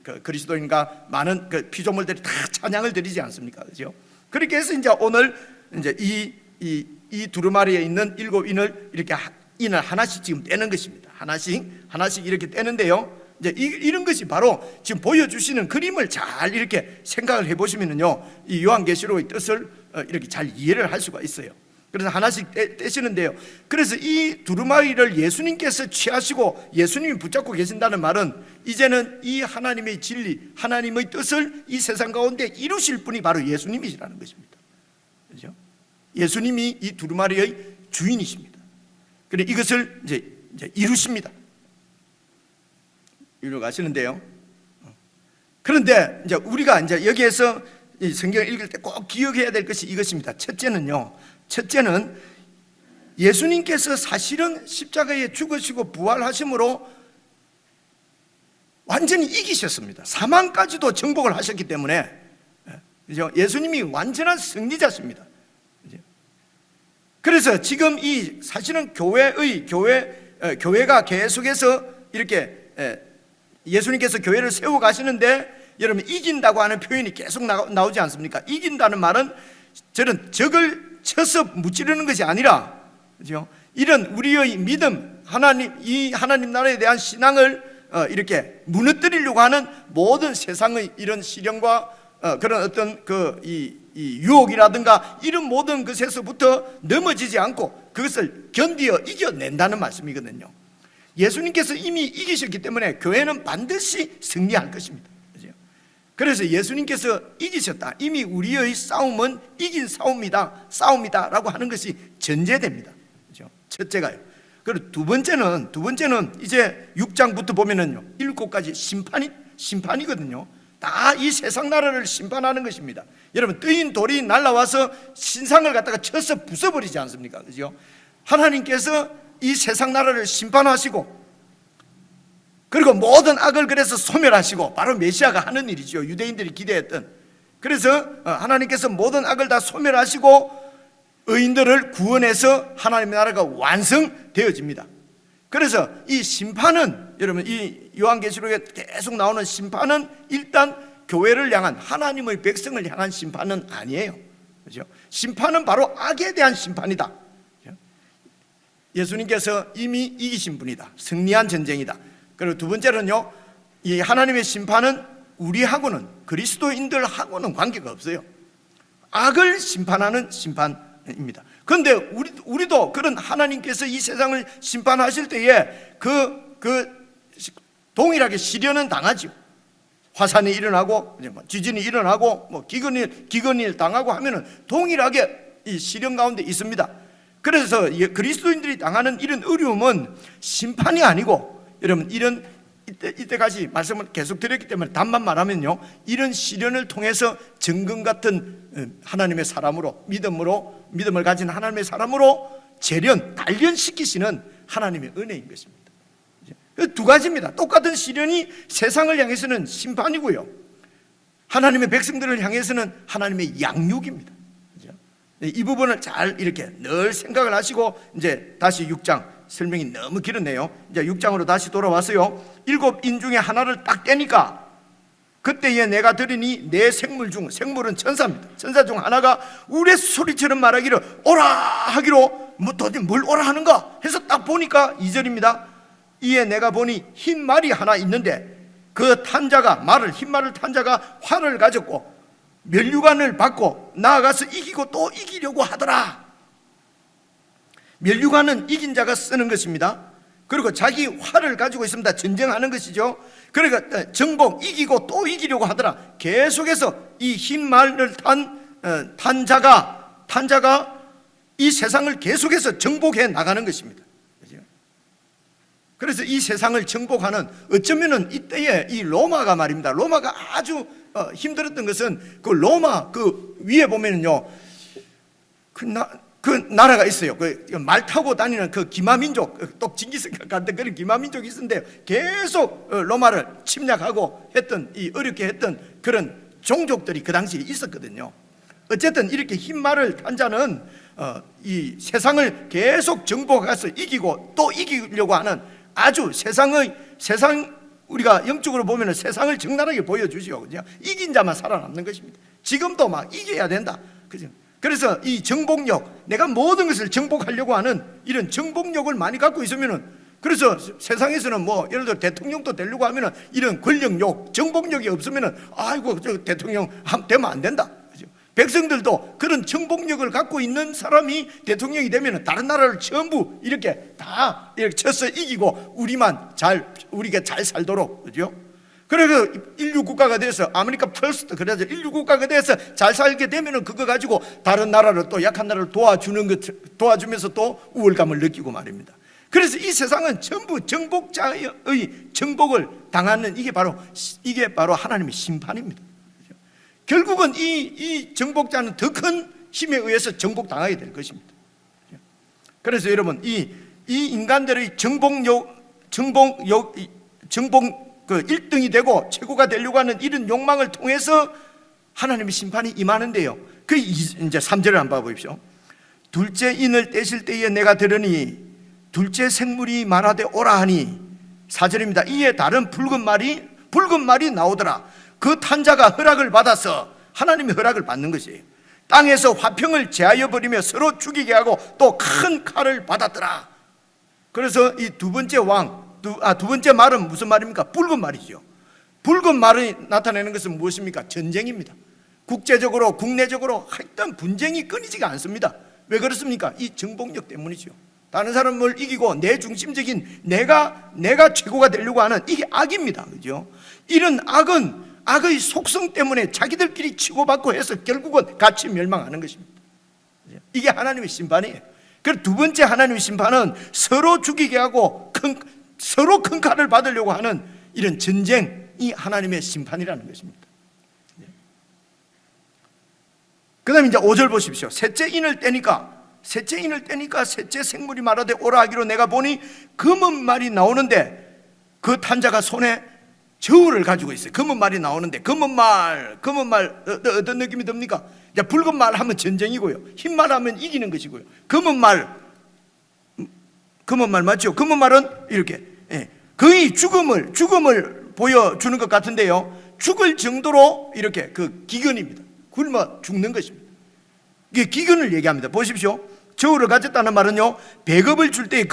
A: 그 그리스도인과 많은 그 피조물들이 다 찬양을 드리지 않습니까? 그죠? 그렇게 해서 이제 오늘 이제 이 두루마리에 있는 7인을 이렇게 인을 하나씩 지금 떼는 것입니다. 하나씩 이렇게 떼는데요, 이제 이런 것이 바로 지금 보여주시는 그림을 잘 이렇게 생각을 해보시면요, 이 요한계시록의 뜻을 이렇게 잘 이해를 할 수가 있어요. 그래서 하나씩 떼시는데요, 그래서 이 두루마리를 예수님께서 취하시고 예수님이 붙잡고 계신다는 말은 이제는 이 하나님의 진리, 하나님의 뜻을 이 세상 가운데 이루실 분이 바로 예수님이시라는 것입니다. 그렇죠? 예수님이 이 두루마리의 주인이십니다. 그래, 이것을 이제 이루십니다. 이루어가시는데요, 그런데 이제 우리가 이제 여기에서 이 성경을 읽을 때 꼭 기억해야 될 것이 이것입니다. 첫째는요,
C: 첫째는 예수님께서 사실은 십자가에 죽으시고 부활하심으로 완전히 이기셨습니다. 사망까지도 정복을 하셨기 때문에, 그죠? 예수님이 완전한 승리자십니다. 그래서 지금 이 사실은 교회가 계속해서 이렇게 예수님께서 교회를 세워 가시는데, 여러분 이긴다고 하는 표현이 계속 나오지 않습니까? 이긴다는 말은 저는 적을 쳐서 무찌르는 것이 아니라, 그죠? 이런 우리의 믿음, 이 하나님 나라에 대한 신앙을 이렇게 무너뜨리려고 하는 모든 세상의 이런 시련과 그런 어떤 이 유혹이라든가 이런 모든 것에서부터 넘어지지 않고 그것을 견디어 이겨낸다는 말씀이거든요. 예수님께서 이미 이기셨기 때문에 교회는 반드시 승리할 것입니다. 그래서 예수님께서 이기셨다, 이미 우리의 싸움은 이긴 싸움이다라고 하는 것이 전제됩니다. 그렇죠? 첫째가요. 그리고 두 번째는 이제 6장부터 보면은요, 7가지 심판이거든요. 다 이 세상 나라를 심판하는 것입니다. 여러분, 뜨인 돌이 날라와서 신상을 갖다가 쳐서 부숴버리지 않습니까? 그죠? 하나님께서 이 세상 나라를 심판하시고, 그리고 모든 악을 그래서 소멸하시고, 바로 메시아가 하는 일이죠. 유대인들이 기대했던. 그래서 하나님께서 모든 악을 다 소멸하시고 의인들을 구원해서 하나님의 나라가 완성되어집니다. 그래서 이 심판은, 여러분, 이 요한계시록에 계속 나오는 심판은 일단 교회를 향한, 하나님의 백성을 향한 심판은 아니에요. 그렇죠? 심판은 바로 악에 대한 심판이다. 예수님께서 이미 이기신 분이다. 승리한 전쟁이다. 그리고 두 번째는요, 이 하나님의 심판은 우리하고는, 그리스도인들하고는 관계가 없어요. 악을 심판하는 심판입니다. 그런데 우리도 그런 하나님께서 이 세상을 심판하실 때에 동일하게 시련은 당하죠. 화산이 일어나고 지진이 일어나고 기근일 당하고 하면은 동일하게 이 시련 가운데 있습니다. 그래서 그리스도인들이 당하는 이런 어려움은 심판이 아니고, 여러분, 이때까지 말씀을 계속 드렸기 때문에 답만 말하면요, 이런 시련을 통해서 정금 같은 하나님의 사람으로, 믿음을 가진 하나님의 사람으로 단련시키시는 하나님의 은혜인 것입니다. 두 가지입니다. 똑같은 시련이 세상을 향해서는 심판이고요, 하나님의 백성들을 향해서는 하나님의 양육입니다. 이 부분을 잘 이렇게 늘 생각을 하시고, 이제 다시 6장, 설명이 너무 길었네요. 이제 6장으로 다시 돌아와서요, 7인 중에 하나를 딱 떼니까 그때에 내가 들으니 내 생물은 천사입니다. 천사 중 하나가 우레 소리처럼 말하기를 오라 하기로, 도대체 뭘 오라 하는가 해서 딱 보니까 2절입니다. 이에 내가 보니 흰 말이 하나 있는데 그 흰 말을 탄 자가 활을 가졌고 면류관을 받고 나아가서 이기고 또 이기려고 하더라. 면류관은 이긴 자가 쓰는 것입니다. 그리고 자기 활을 가지고 있습니다. 전쟁하는 것이죠. 그러니까 정복, 이기고 또 이기려고 하더라. 계속해서 이 흰 말을 탄 자가 이 세상을 계속해서 정복해 나가는 것입니다. 그래서 이 세상을 정복하는, 어쩌면은 이때에 이 로마가 말입니다. 로마가 아주 힘들었던 것은 그 로마 그 위에 보면은요, 그 나라가 있어요. 말 타고 다니는 그 기마민족, 또 징기스칸 같은 그런 기마민족이 있었는데 계속 로마를 침략하고 어렵게 했던 그런 종족들이 그 당시에 있었거든요. 어쨌든 이렇게 흰 말을 탄 자는 이 세상을 계속 정복해서 이기고 또 이기려고 하는, 아주 우리가 영적으로 보면 세상을 적나라하게 보여주죠. 그냥 이긴 자만 살아남는 것입니다. 지금도 막 이겨야 된다. 그죠? 그래서 이 정복력, 내가 모든 것을 정복하려고 하는 이런 정복력을 많이 갖고 있으면은, 그래서 세상에서는 예를 들어 대통령도 되려고 하면은 이런 권력욕, 정복력이 없으면은 아이고 저 대통령 되면 안 된다. 그죠? 백성들도 그런 정복력을 갖고 있는 사람이 대통령이 되면은 다른 나라를 전부 이렇게 다 이렇게 쳐서 이기고 우리가 잘 살도록, 그죠? 그래서 인류 국가가 돼서 아메리카 퍼스트, 그래서 인류 국가가 돼서 잘 살게 되면은 그거 가지고 다른 나라를, 또 약한 나라를 도와주면서 또 우월감을 느끼고 말입니다. 그래서 이 세상은 전부 정복자의 정복을 당하는, 이게 바로 하나님의 심판입니다. 결국은 이 정복자는 더 큰 힘에 의해서 정복당하게 될 것입니다. 그래서 여러분 이 인간들의 정복 그 1등이 되고 최고가 되려고 하는 이런 욕망을 통해서 하나님의 심판이 임하는데요. 그 이제 3절을 한번 봐보십시오. 둘째 인을 떼실 때에 내가 들으니 둘째 생물이 말하되 오라 하니 4절입니다. 이에 다른 붉은 말이 나오더라. 그 탄자가 허락을 받아서 하나님의 허락을 받는 것이에요. 땅에서 화평을 제하여 버리며 서로 죽이게 하고 또 큰 칼을 받았더라. 그래서 이 두 번째 말은 무슨 말입니까? 붉은 말이죠. 붉은 말이 나타내는 것은 무엇입니까? 전쟁입니다. 국제적으로 국내적으로 하여튼 분쟁이 끊이지가 않습니다. 왜 그렇습니까? 이 정복력 때문이죠. 다른 사람을 이기고 내 중심적인 내가 최고가 되려고 하는 이게 악입니다. 그죠? 이런 악은 악의 속성 때문에 자기들끼리 치고받고 해서 결국은 같이 멸망하는 것입니다. 이게 하나님의 심판이에요. 그리고 두 번째 하나님의 심판은 서로 죽이게 하고 서로 큰 칼을 받으려고 하는 이런 전쟁이 하나님의 심판이라는 것입니다. 그 다음에 이제 5절 보십시오. 셋째 인을 떼니까 셋째 생물이 말하되 오라 하기로 내가 보니 검은 말이 나오는데 그 탄자가 손에 저울을 가지고 있어요. 검은 말이 나오는데 검은 말 어떤 느낌이 듭니까? 이제 붉은 말 하면 전쟁이고요, 흰 말 하면 이기는 것이고요. 검은 말 맞죠? 검은 말은 이렇게 거의 죽음을 보여주는 것 같은데요, 죽을 정도로 이렇게 그 기근입니다. 굶어 죽는 것입니다. 이게 기근을 얘기합니다. 보십시오. 저울을 가졌다는 말은요, 배급을 줄 때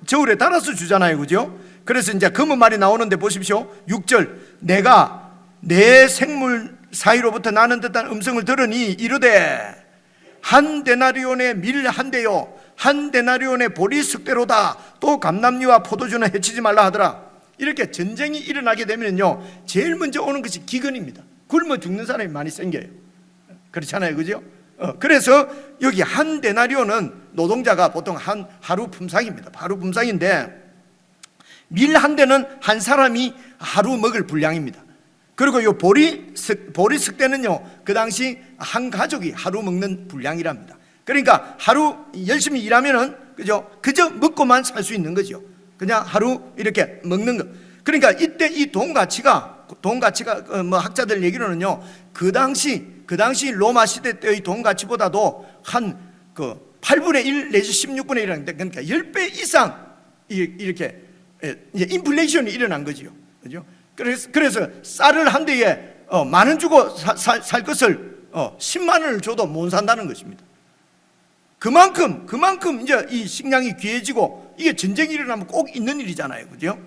C: 저울에 달아서 주잖아요, 그죠? 그래서 이제 검은 말이 나오는데 보십시오. 6절 내가 내 생물 사이로부터 나는 듯한 음성을 들으니 이르되 한 데나리온의 밀 한 대요 한 데나리온의 보리 쓱대로다. 또 감람류와 포도주는 해치지 말라 하더라. 이렇게 전쟁이 일어나게 되면요, 제일 먼저 오는 것이 기근입니다. 굶어 죽는 사람이 많이 생겨요. 그렇잖아요, 그죠? 그래서 여기 한 데나리온은 노동자가 보통 하루 품삯입니다. 하루 품삯인데 밀 한 대는 한 사람이 하루 먹을 분량입니다. 그리고 이 보리 쓱대는요, 그 당시 한 가족이 하루 먹는 분량이랍니다. 그러니까 하루 열심히 일하면은 그저 먹고만 살 수 있는 거죠. 그냥 하루 이렇게 먹는 거. 그러니까 이때 이 돈 가치가 뭐 학자들 얘기로는요, 그 당시 로마 시대 때의 돈 가치보다도 한 그 8분의 1 내지 16분의 1인데, 그러니까 10배 이상 이렇게 인플레이션이 일어난 거지요. 그죠? 그래서 쌀을 한 대에 10,000원 주고 살 것을 10만 원을 줘도 못 산다는 것입니다. 그만큼 이제 이 식량이 귀해지고, 이게 전쟁이 일어나면 꼭 있는 일이잖아요, 그죠?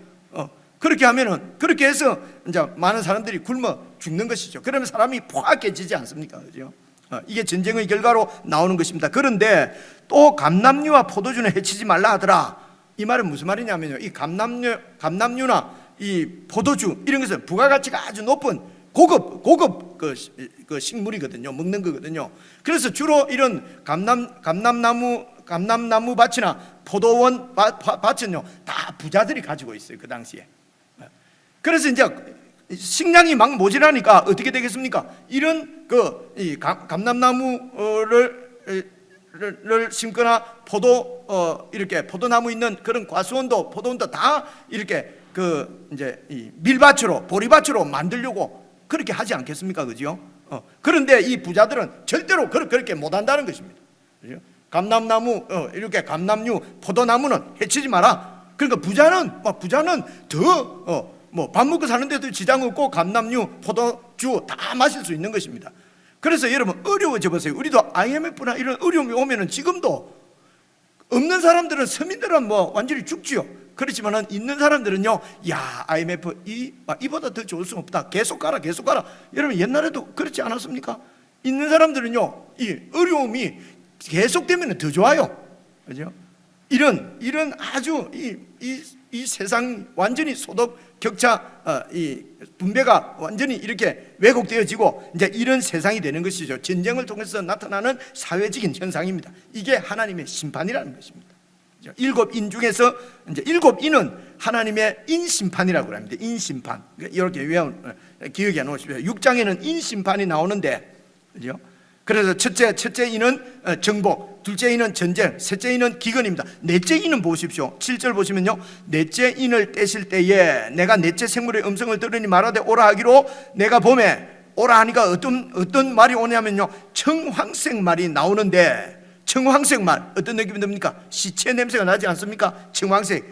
C: 그렇게 해서 이제 많은 사람들이 굶어 죽는 것이죠. 그러면 사람이 포악해지지 않습니까, 그죠? 이게 전쟁의 결과로 나오는 것입니다. 그런데 또 감람류와 포도주는 해치지 말라 하더라. 이 말은 무슨 말이냐면요, 이 감람류나 이 포도주 이런 것은 부가가치가 아주 높은 고급 그 식물이거든요. 먹는 거거든요. 그래서 주로 이런 감람나무 밭이나 포도원 밭은요, 다 부자들이 가지고 있어요, 그 당시에. 그래서 이제 식량이 막 모자라니까 어떻게 되겠습니까? 이런 이 감람나무를 심거나 이렇게 포도나무 있는 그런 과수원도 포도원도 다 이렇게 이제 이 밀밭으로 보리밭으로 만들려고 그렇게 하지 않겠습니까, 그죠? 그런데 이 부자들은 절대로 그렇게 못 한다는 것입니다. 그죠? 감람나무 이렇게 감람류 포도나무는 해치지 마라. 그러니까 부자는 더 밥 먹고 사는데도 지장 없고 감람류 포도주 다 마실 수 있는 것입니다. 그래서 여러분 어려워져 보세요. 우리도 IMF나 이런 어려움이 오면은 지금도 없는 사람들은, 서민들은 뭐 완전히 죽지요. 그렇지만은 있는 사람들은요, 야, IMF 이보다 더 좋을 수 없다. 계속 가라. 여러분 옛날에도 그렇지 않았습니까? 있는 사람들은요, 이 어려움이 계속되면 더 좋아요. 그죠? 이런 아주 이 세상 완전히 소득 격차 이 분배가 완전히 이렇게 왜곡되어지고 이제 이런 세상이 되는 것이죠. 전쟁을 통해서 나타나는 사회적인 현상입니다. 이게 하나님의 심판이라는 것입니다. 7인 중에서 이제 7인은 하나님의 인심판이라고 합니다. 인심판. 이렇게 기억해 놓으십시오. 6장에는 인심판이 나오는데, 그죠? 그래서 첫째 인은 정복, 둘째 인은 전쟁, 셋째 인은 기근입니다. 넷째 인은 보십시오. 7절 보시면요, 넷째 인을 떼실 때에 내가 넷째 생물의 음성을 들으니 말하되 오라 하기로 내가 봄에 오라 하니까 어떤 말이 오냐면요, 청황색 말이 나오는데, 청황색 말 어떤 느낌이 듭니까? 시체 냄새가 나지 않습니까? 청황색,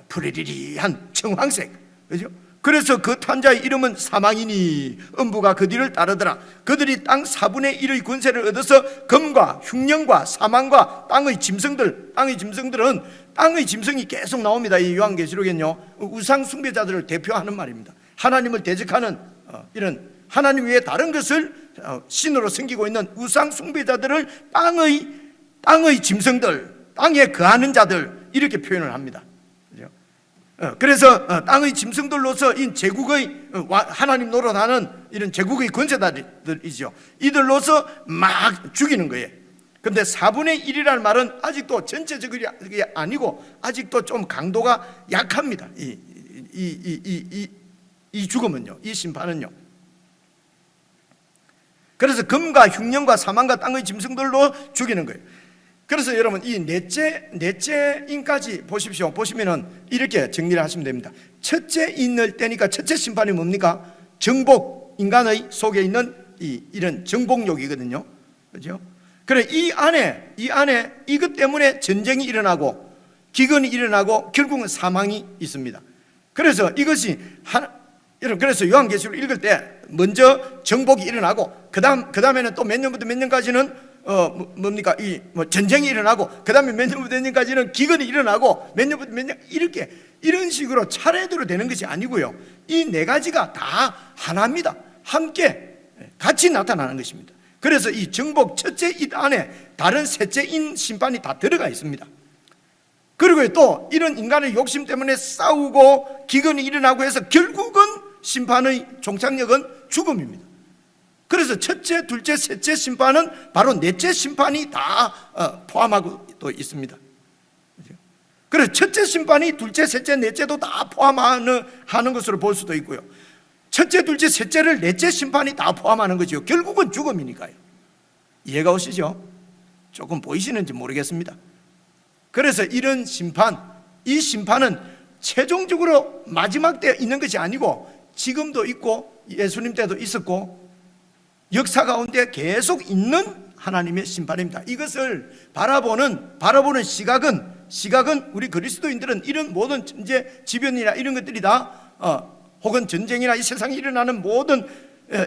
C: 푸리리리한 청황색, 그죠? 그래서 그 탄자의 이름은 사망이니 음부가 그 뒤를 따르더라. 그들이 땅 4분의 1의 권세를 얻어서 금과 흉령과 사망과 땅의 짐승들은, 땅의 짐승이 계속 나옵니다. 이 요한계시록엔요, 우상 숭배자들을 대표하는 말입니다. 하나님을 대적하는 이런 하나님 외에 다른 것을 신으로 섬기고 있는 우상 숭배자들을 땅의 짐승들, 땅에 거하는 자들, 이렇게 표현을 합니다. 그래서 땅의 짐승들로서 이 제국의 하나님 노릇하는 이런 제국의 권세자들이죠. 이들로서 막 죽이는 거예요. 그런데 4분의 1이라는 말은 아직도 전체적이 아니고 아직도 좀 강도가 약합니다. 이 죽음은요, 이 심판은요. 그래서 금과 흉령과 사망과 땅의 짐승들로 죽이는 거예요. 그래서 여러분, 이 넷째 인까지 보십시오. 보시면은 이렇게 정리를 하시면 됩니다. 첫째 인을 떼니까 첫째 심판이 뭡니까? 정복, 인간의 속에 있는 이런 정복욕이거든요. 그죠? 그래, 이 안에 이것 때문에 전쟁이 일어나고 기근이 일어나고 결국은 사망이 있습니다. 그래서 이것이 여러분, 그래서 요한계시록 읽을 때 먼저 정복이 일어나고 그 다음에는 또 몇 년부터 몇 년까지는 뭡니까? 전쟁이 일어나고 그 다음에 몇 년부터 몇 년까지는 기근이 일어나고 몇 년부터 몇 년, 이런 식으로 차례대로 되는 것이 아니고요, 이 네 가지가 다 하나입니다. 함께 같이 나타나는 것입니다. 그래서 이 정복 첫째 인 안에 다른 셋째 인 심판이 다 들어가 있습니다. 그리고 또 이런 인간의 욕심 때문에 싸우고 기근이 일어나고 해서 결국은 심판의 종착역은 죽음입니다. 그래서 첫째, 둘째, 셋째 심판은 바로 넷째 심판이 다 포함하고 또 있습니다. 그래서 첫째 심판이 둘째, 셋째, 넷째도 다 포함하는 것으로 볼 수도 있고요, 첫째, 둘째, 셋째를 넷째 심판이 다 포함하는 거죠. 결국은 죽음이니까요. 이해가 오시죠? 조금 보이시는지 모르겠습니다. 그래서 이런 심판, 이 심판은 최종적으로 마지막 때 있는 것이 아니고 지금도 있고 예수님 때도 있었고 역사 가운데 계속 있는 하나님의 심판입니다. 이것을 바라보는 시각은 우리 그리스도인들은 이런 모든 천재 지변이나 이런 것들이 다 혹은 전쟁이나 이 세상에 일어나는 모든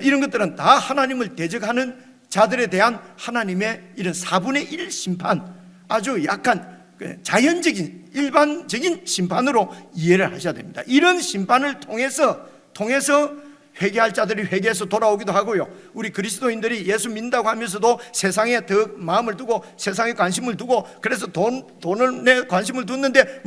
C: 이런 것들은 다 하나님을 대적하는 자들에 대한 하나님의 이런 4분의 1 심판, 아주 약간 자연적인 일반적인 심판으로 이해를 하셔야 됩니다. 이런 심판을 통해서 회개할 자들이 회개해서 돌아오기도 하고요, 우리 그리스도인들이 예수 믿는다고 하면서도 세상에 더 마음을 두고 세상에 관심을 두고 그래서 돈을 내 관심을 뒀는데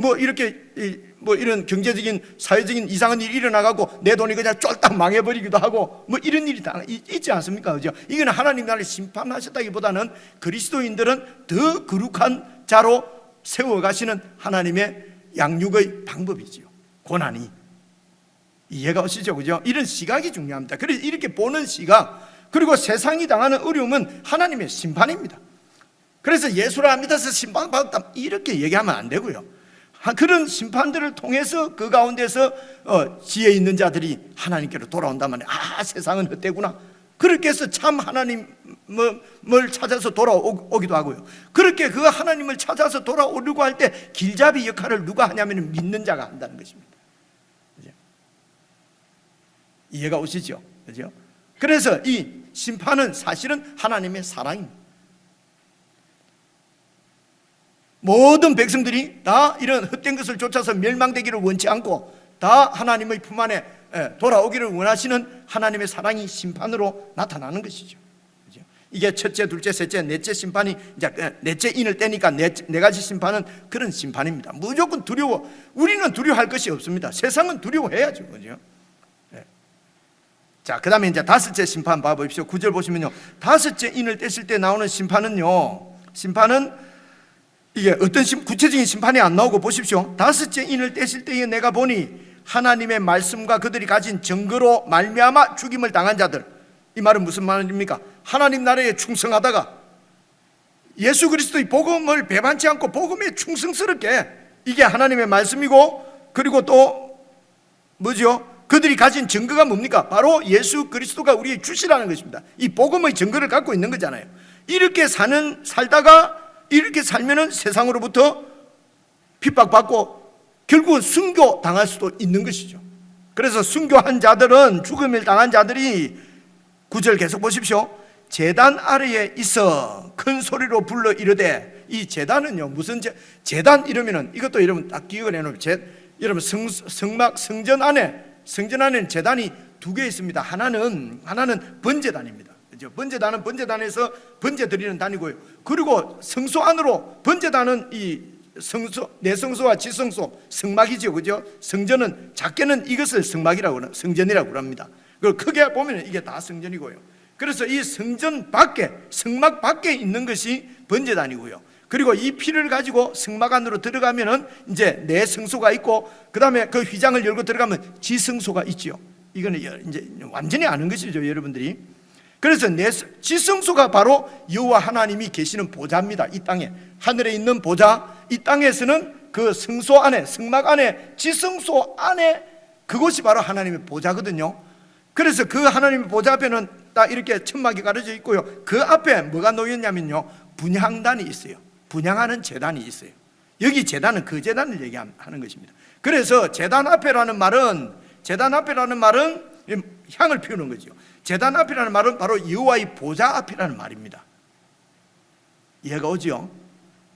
C: 이런 경제적인 사회적인 이상한 일이 일어나가고 내 돈이 그냥 쫄딱 망해버리기도 하고 이런 일이 다 있지 않습니까? 그죠? 이건 하나님 나라를 심판하셨다기보다는 그리스도인들은 더 거룩한 자로 세워가시는 하나님의 양육의 방법이지요. 고난이 이해가 오시죠? 그죠? 이런 시각이 중요합니다. 그래서 이렇게 보는 시각, 그리고 세상이 당하는 어려움은 하나님의 심판입니다. 그래서 예수를 믿어서 심판받았다 이렇게 얘기하면 안 되고요, 그런 심판들을 통해서 그 가운데서 지혜 있는 자들이 하나님께로 돌아온다면 세상은 헛되구나, 그렇게 해서 참 하나님을 찾아서 돌아오기도 하고요, 그렇게 그 하나님을 찾아서 돌아오려고 할 때 길잡이 역할을 누가 하냐면 믿는 자가 한다는 것입니다. 이해가 오시죠? 그죠? 그래서 이 심판은 사실은 하나님의 사랑입니다. 모든 백성들이 다 이런 헛된 것을 쫓아서 멸망되기를 원치 않고 다 하나님의 품 안에 돌아오기를 원하시는 하나님의 사랑이 심판으로 나타나는 것이죠. 그죠? 이게 첫째, 둘째, 셋째, 넷째 심판이 이제 넷째 인을 떼니까 네 가지 심판은 그런 심판입니다. 무조건 우리는 두려워할 것이 없습니다. 세상은 두려워해야죠. 그죠? 자, 그 다음에 이제 다섯째 심판 봐보십시오. 9절 보시면요, 다섯째 인을 떼실 때 나오는 심판은 이게 어떤 구체적인 심판이 안 나오고 보십시오. 다섯째 인을 떼실 때에 내가 보니 하나님의 말씀과 그들이 가진 증거로 말미암아 죽임을 당한 자들, 이 말은 무슨 말입니까? 하나님 나라에 충성하다가 예수 그리스도의 복음을 배반치 않고 복음에 충성스럽게, 이게 하나님의 말씀이고, 그리고 또 뭐죠? 그들이 가진 증거가 뭡니까? 바로 예수 그리스도가 우리의 주시라는 것입니다. 이 복음의 증거를 갖고 있는 거잖아요. 이렇게 살다가 이렇게 살면은 세상으로부터 핍박받고 결국은 순교 당할 수도 있는 것이죠. 그래서 순교한 자들은, 죽음을 당한 자들이 9절 계속 보십시오. 제단 아래에 있어 큰 소리로 불러 이르되, 이 제단은요, 무슨 제단 이러면은 이것도 여러분 딱 기억을 해놓으면, 여러분 성전 안에는 제단이 두 개 있습니다. 하나는 번제단입니다. 그죠? 번제단은 번제단에서 번제 드리는 단이고요. 그리고 성소 안으로, 번제단은 이 성소, 내성소와 지성소, 성막이죠. 그죠? 성전은 작게는 이것을 성막이라고, 성전이라고 합니다. 그리고 크게 보면 이게 다 성전이고요. 그래서 이 성전 밖에, 성막 밖에 있는 것이 번제단이고요. 그리고 이 피를 가지고 성막 안으로 들어가면은 이제 내성소가 있고, 그 다음에 그 휘장을 열고 들어가면 지성소가 있지요. 이거는 이제 완전히 아는 것이죠, 여러분들이. 그래서 지성소가 바로 여호와 하나님이 계시는 보좌입니다. 이 땅에, 하늘에 있는 보좌, 이 땅에서는 그 성소 안에, 성막 안에, 지성소 안에, 그곳이 바로 하나님의 보좌거든요. 그래서 그 하나님의 보좌 앞에는 딱 이렇게 천막이 가려져 있고요. 그 앞에 뭐가 놓였냐면요, 분향단이 있어요. 분향하는 제단이 있어요. 여기 제단은 그 제단을 얘기하는 것입니다. 그래서 제단 앞에라는 말은 향을 피우는 거죠. 제단 앞이라는 말은 바로 여호와의 보좌 앞이라는 말입니다. 이해가 오죠?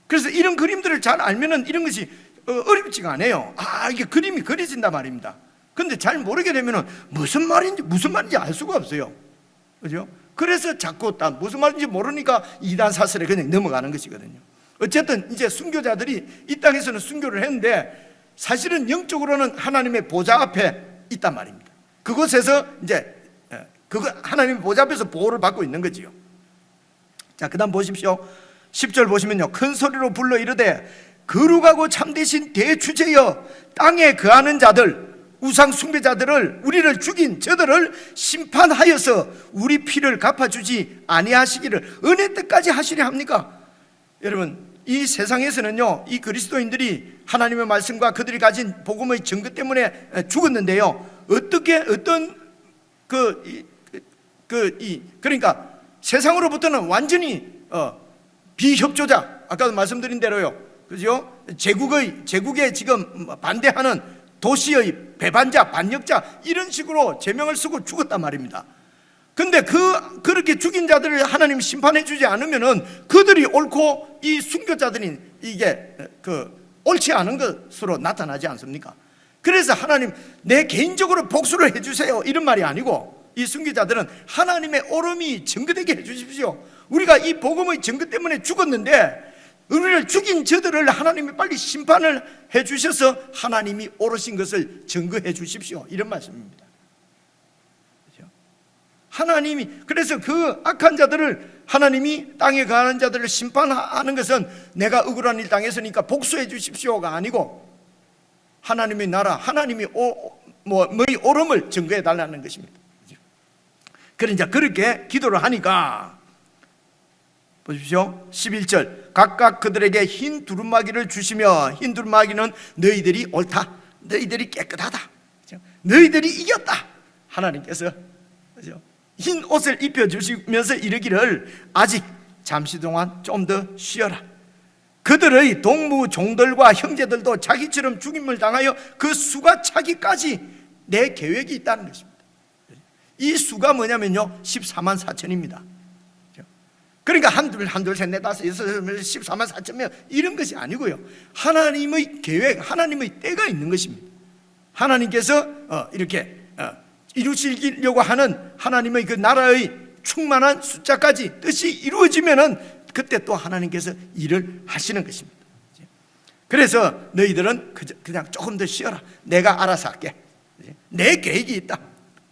C: 그래서 이런 그림들을 잘 알면은 이런 것이 어렵지가 않아요. 이게 그림이 그려진단 말입니다. 근데 잘 모르게 되면은 무슨 말인지 알 수가 없어요. 그죠? 그래서 자꾸 무슨 말인지 모르니까 이단 사설에 그냥 넘어가는 것이거든요. 어쨌든 이제 순교자들이 이 땅에서는 순교를 했는데, 사실은 영적으로는 하나님의 보좌 앞에 있단 말입니다. 그곳에서 이제 하나님의 보좌 앞에서 보호를 받고 있는 거지요. 자, 그 다음 보십시오. 10절 보시면요, 큰 소리로 불러 이르되 거룩하고 참되신 대주제여, 땅에 거하는 자들, 우상 숭배자들을, 우리를 죽인 저들을 심판하여서 우리 피를 갚아주지 아니하시기를 은혜 때까지 하시려 합니까? 여러분, 이 세상에서는요, 이 그리스도인들이 하나님의 말씀과 그들이 가진 복음의 증거 때문에 죽었는데요, 그러니까 세상으로부터는 완전히 비협조자, 아까도 말씀드린 대로요, 그죠? 제국에 지금 반대하는 도시의 배반자, 반역자, 이런 식으로 제명을 쓰고 죽었단 말입니다. 근데 그렇게 죽인 자들을 하나님 심판해 주지 않으면은 그들이 옳고 이 순교자들이 이게 옳지 않은 것으로 나타나지 않습니까? 그래서 하나님, 내 개인적으로 복수를 해 주세요, 이런 말이 아니고, 이 순교자들은 하나님의 옳음이 증거되게 해 주십시오. 우리가 이 복음의 증거 때문에 죽었는데 우리를 죽인 저들을 하나님이 빨리 심판을 해 주셔서 하나님이 옳으신 것을 증거해 주십시오, 이런 말씀입니다. 그렇죠? 하나님이, 그래서 그 악한 자들을, 하나님이 땅에 거하는 자들을 심판하는 것은 내가 억울한 일 당했으니까 복수해 주십시오가 아니고, 하나님의 나라, 하나님이 뭐의 옳음을 증거해 달라는 것입니다. 그러니까 그렇게 기도를 하니까 보십시오. 11절, 각각 그들에게 흰 두루마기를 주시며, 흰 두루마기는 너희들이 옳다, 너희들이 깨끗하다, 너희들이 이겼다, 하나님께서 흰 옷을 입혀주시면서 이르기를 아직 잠시 동안 좀 더 쉬어라. 그들의 동무 종들과 형제들도 자기처럼 죽임을 당하여 그 수가 차기까지 내 계획이 있다는 것입니다. 이 수가 뭐냐면요, 14만 4천입니다. 그러니까 한둘 셋 넷 다섯 여섯 14만 4천 명, 이런 것이 아니고요, 하나님의 계획, 하나님의 때가 있는 것입니다. 하나님께서 이렇게 이루시려고 하는 하나님의 그 나라의 충만한 숫자까지 뜻이 이루어지면은 그때 또 하나님께서 일을 하시는 것입니다. 그래서 너희들은 그냥 조금 더 쉬어라, 내가 알아서 할게, 내 계획이 있다,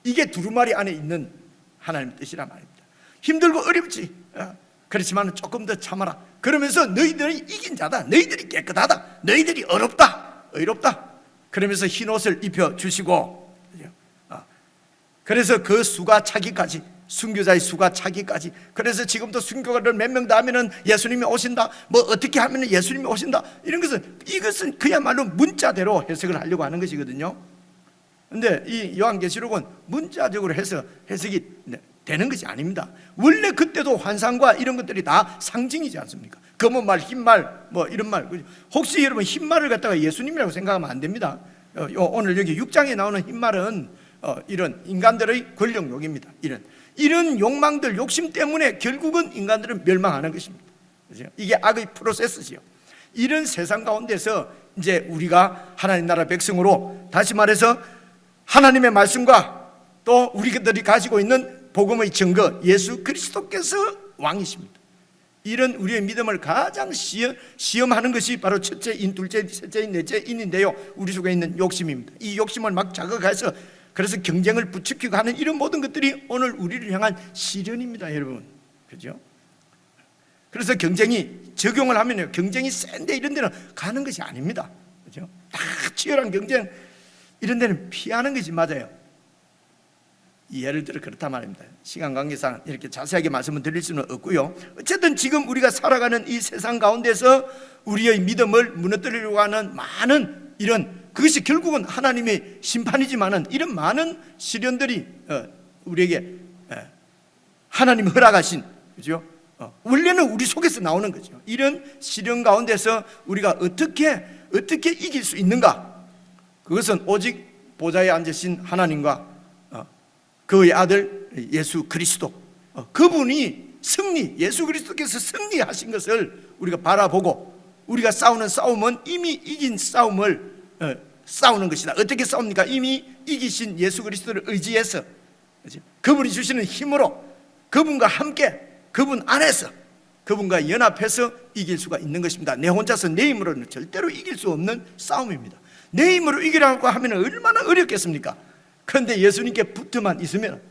C: 이게 두루마리 안에 있는 하나님의 뜻이란 말입니다. 힘들고 어렵지, 그렇지만 조금 더 참아라. 그러면서 너희들이 이긴 자다, 너희들이 깨끗하다, 너희들이 의롭다, 그러면서 흰 옷을 입혀주시고, 그래서 그 수가 차기까지 순교자의 수가 차기까지. 그래서 지금도 순교를 몇 명 더 하면은 예수님이 오신다, 뭐 어떻게 하면은 예수님이 오신다, 이것은 그야말로 문자대로 해석을 하려고 하는 것이거든요. 근데 이 요한계시록은 문자적으로 해석이 되는 것이 아닙니다. 원래 그때도 환상과 이런 것들이 다 상징이지 않습니까? 검은 말, 흰 말, 뭐 이런 말. 혹시 여러분 흰 말을 갖다가 예수님이라고 생각하면 안 됩니다. 오늘 여기 6장에 나오는 흰 말은 이런 인간들의 권력욕입니다. 이런 욕망들, 욕심 때문에 결국은 인간들은 멸망하는 것입니다. 그렇죠? 이게 악의 프로세스지요. 이런 세상 가운데서 이제 우리가 하나님 나라 백성으로, 다시 말해서 하나님의 말씀과 또 우리들이 가지고 있는 복음의 증거, 예수 그리스도께서 왕이십니다. 이런 우리의 믿음을 가장 시험하는 것이 바로 첫째인, 둘째인, 셋째인, 넷째인인데요, 우리 속에 있는 욕심입니다. 이 욕심을 막 자극해서, 그래서 경쟁을 부추기고 하는 이런 모든 것들이 오늘 우리를 향한 시련입니다, 여러분. 그죠? 그래서 경쟁이 적용을 하면요, 경쟁이 센데 이런 데는 가는 것이 아닙니다. 그죠? 다 치열한 경쟁 이런 데는 피하는 것이 맞아요. 예를 들어 그렇단 말입니다. 시간 관계상 이렇게 자세하게 말씀을 드릴 수는 없고요. 어쨌든 지금 우리가 살아가는 이 세상 가운데서 우리의 믿음을 무너뜨리려고 하는 많은 그것이 결국은 하나님의 심판이지만은, 이런 많은 시련들이 우리에게 하나님 허락하신, 그죠? 원래는 우리 속에서 나오는 거죠. 이런 시련 가운데서 우리가 어떻게 이길 수 있는가? 그것은 오직 보좌에 앉으신 하나님과 그의 아들 예수 그리스도, 그분이 예수 그리스도께서 승리하신 것을 우리가 바라보고, 우리가 싸우는 싸움은 이미 이긴 싸움을 싸우는 것이다. 어떻게 싸웁니까? 이미 이기신 예수 그리스도를 의지해서, 그분이 주시는 힘으로, 그분과 함께, 그분 안에서, 그분과 연합해서 이길 수가 있는 것입니다. 내 혼자서 내 힘으로는 절대로 이길 수 없는 싸움입니다. 내 힘으로 이기라고 하면 얼마나 어렵겠습니까? 그런데 예수님께 붙어만 있으면,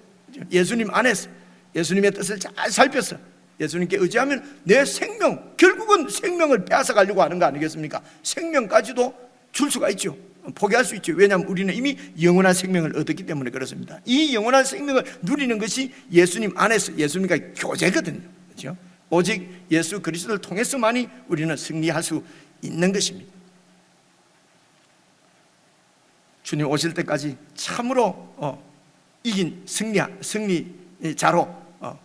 C: 예수님 안에서 예수님의 뜻을 잘 살펴서 예수님께 의지하면 내 생명, 결국은 생명을 빼앗아가려고 하는 거 아니겠습니까? 생명까지도 줄 수가 있죠. 포기할 수 있죠. 왜냐하면 우리는 이미 영원한 생명을 얻었기 때문에 그렇습니다. 이 영원한 생명을 누리는 것이 예수님 안에서, 예수님과 교제거든요. 그렇죠? 오직 예수 그리스도를 통해서만이 우리는 승리할 수 있는 것입니다. 주님 오실 때까지 참으로 이긴 승리자로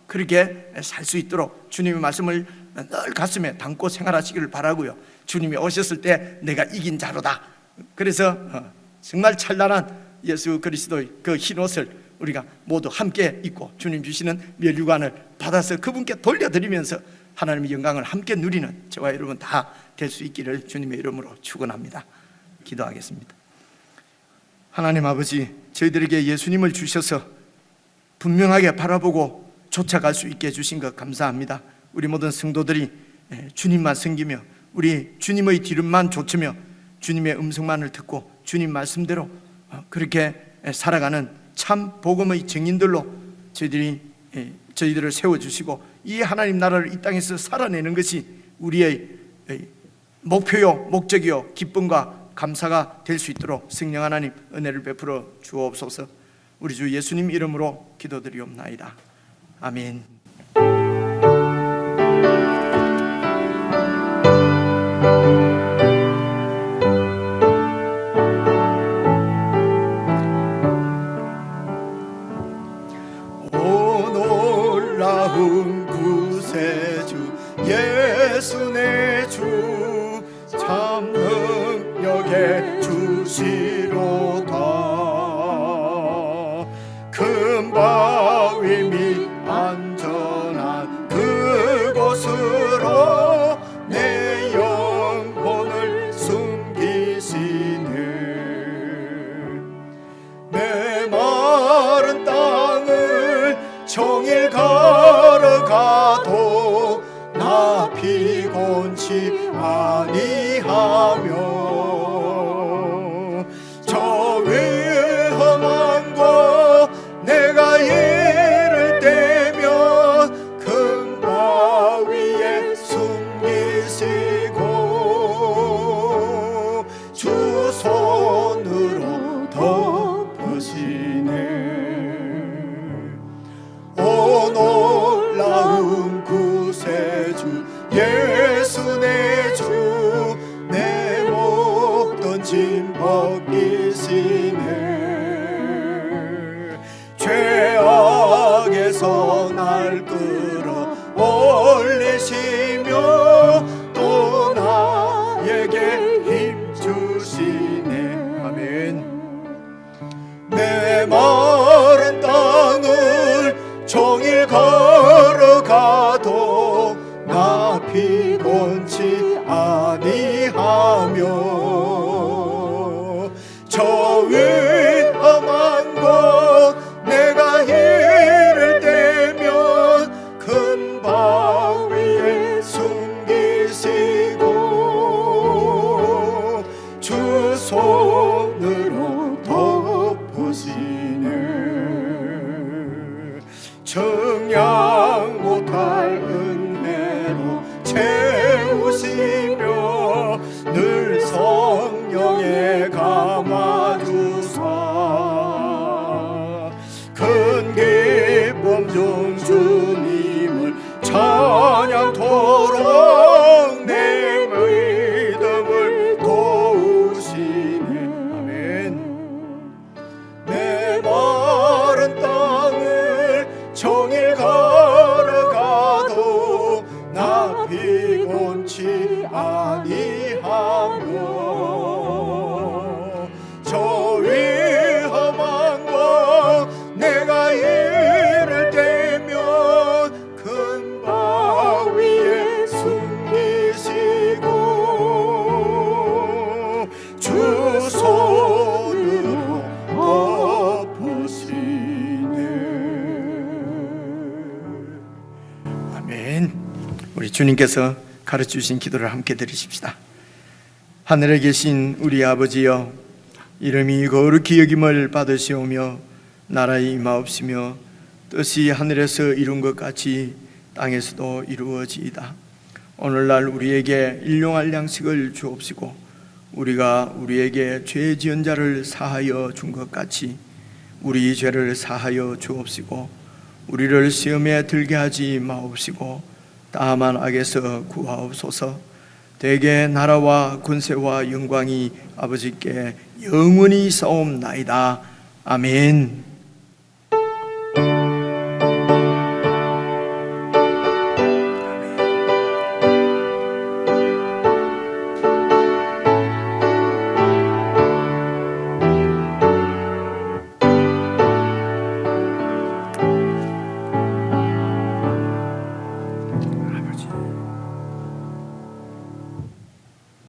C: 그렇게 살 수 있도록 주님의 말씀을 늘 가슴에 담고 생활하시기를 바라고요. 주님이 오셨을 때 내가 이긴 자로다. 그래서 정말 찬란한 예수 그리스도의 그 흰 옷을 우리가 모두 함께 입고 주님 주시는 면류관을 받아서 그분께 돌려드리면서 하나님의 영광을 함께 누리는 저와 여러분 다 될 수 있기를 주님의 이름으로 축원합니다. 기도하겠습니다. 하나님 아버지, 저희들에게 예수님을 주셔서 분명하게 바라보고 쫓아갈 수 있게 해주신 것 감사합니다. 우리 모든 성도들이 주님만 섬기며 우리 주님의 뒤름만 좇으며 주님의 음성만을 듣고 주님 말씀대로 그렇게 살아가는 참 복음의 증인들로 저희들을 세워주시고 이 하나님 나라를 이 땅에서 살아내는 것이 우리의 목표요, 목적이요, 기쁨과 감사가 될 수 있도록 성령 하나님 은혜를 베풀어 주옵소서. 우리 주 예수님 이름으로 기도드리옵나이다. 아멘.
B: 오 놀라운 구세주 예수 내 주 참 능력의 주시로다. 큰 바위 밑 안전한 그곳으로 내 영혼을 숨기시네. 내 마른 땅을 종일 걸어가도 나 피곤치 아니하며 저 위험한 곳 내가 이를 때면 큰 바위에 숨기시고 주 손으로 덮으시네. 오 죄악에서 날 끌어 올리시며 또 나에게 힘 주시네. 아멘. 내 마른 땅을 종일 걸어가도 나 피곤치 아니하며 저 위험한 곳 내가 이를 때면 큰 바위에 숨기시고 주 손으로 덮으시네. 청량 못할 은혜로 채우시며 늘 성령에 감아주사 큰 기쁨 중 주님을 찬양토록 내 믿음을 도우시네. 아멘. 내 마른 땅을 종일 걸어가도 나 피곤치 아니하며 저 위험한 곳 내가 이를 때면 큰 바위에 숨기시고 주 손으로 덮으시네.
C: 아멘. 우리 주님께서 가르쳐 주신 기도를 함께 드리십시다. 하늘에 계신 우리 아버지여, 이름이 거룩히 여김을 받으시오며 나라의 임하옵시며 뜻이 하늘에서 이룬 것 같이 땅에서도 이루어지이다. 오늘날 우리에게 일용할 양식을 주옵시고 우리가 우리에게 죄 지은 자를 사하여 준 것 같이 우리 죄를 사하여 주옵시고 우리를 시험에 들게 하지 마옵시고 다만 악에서 구하옵소서. 대개 나라와 권세와 영광이 아버지께 영원히 있사옵나이다. 아멘.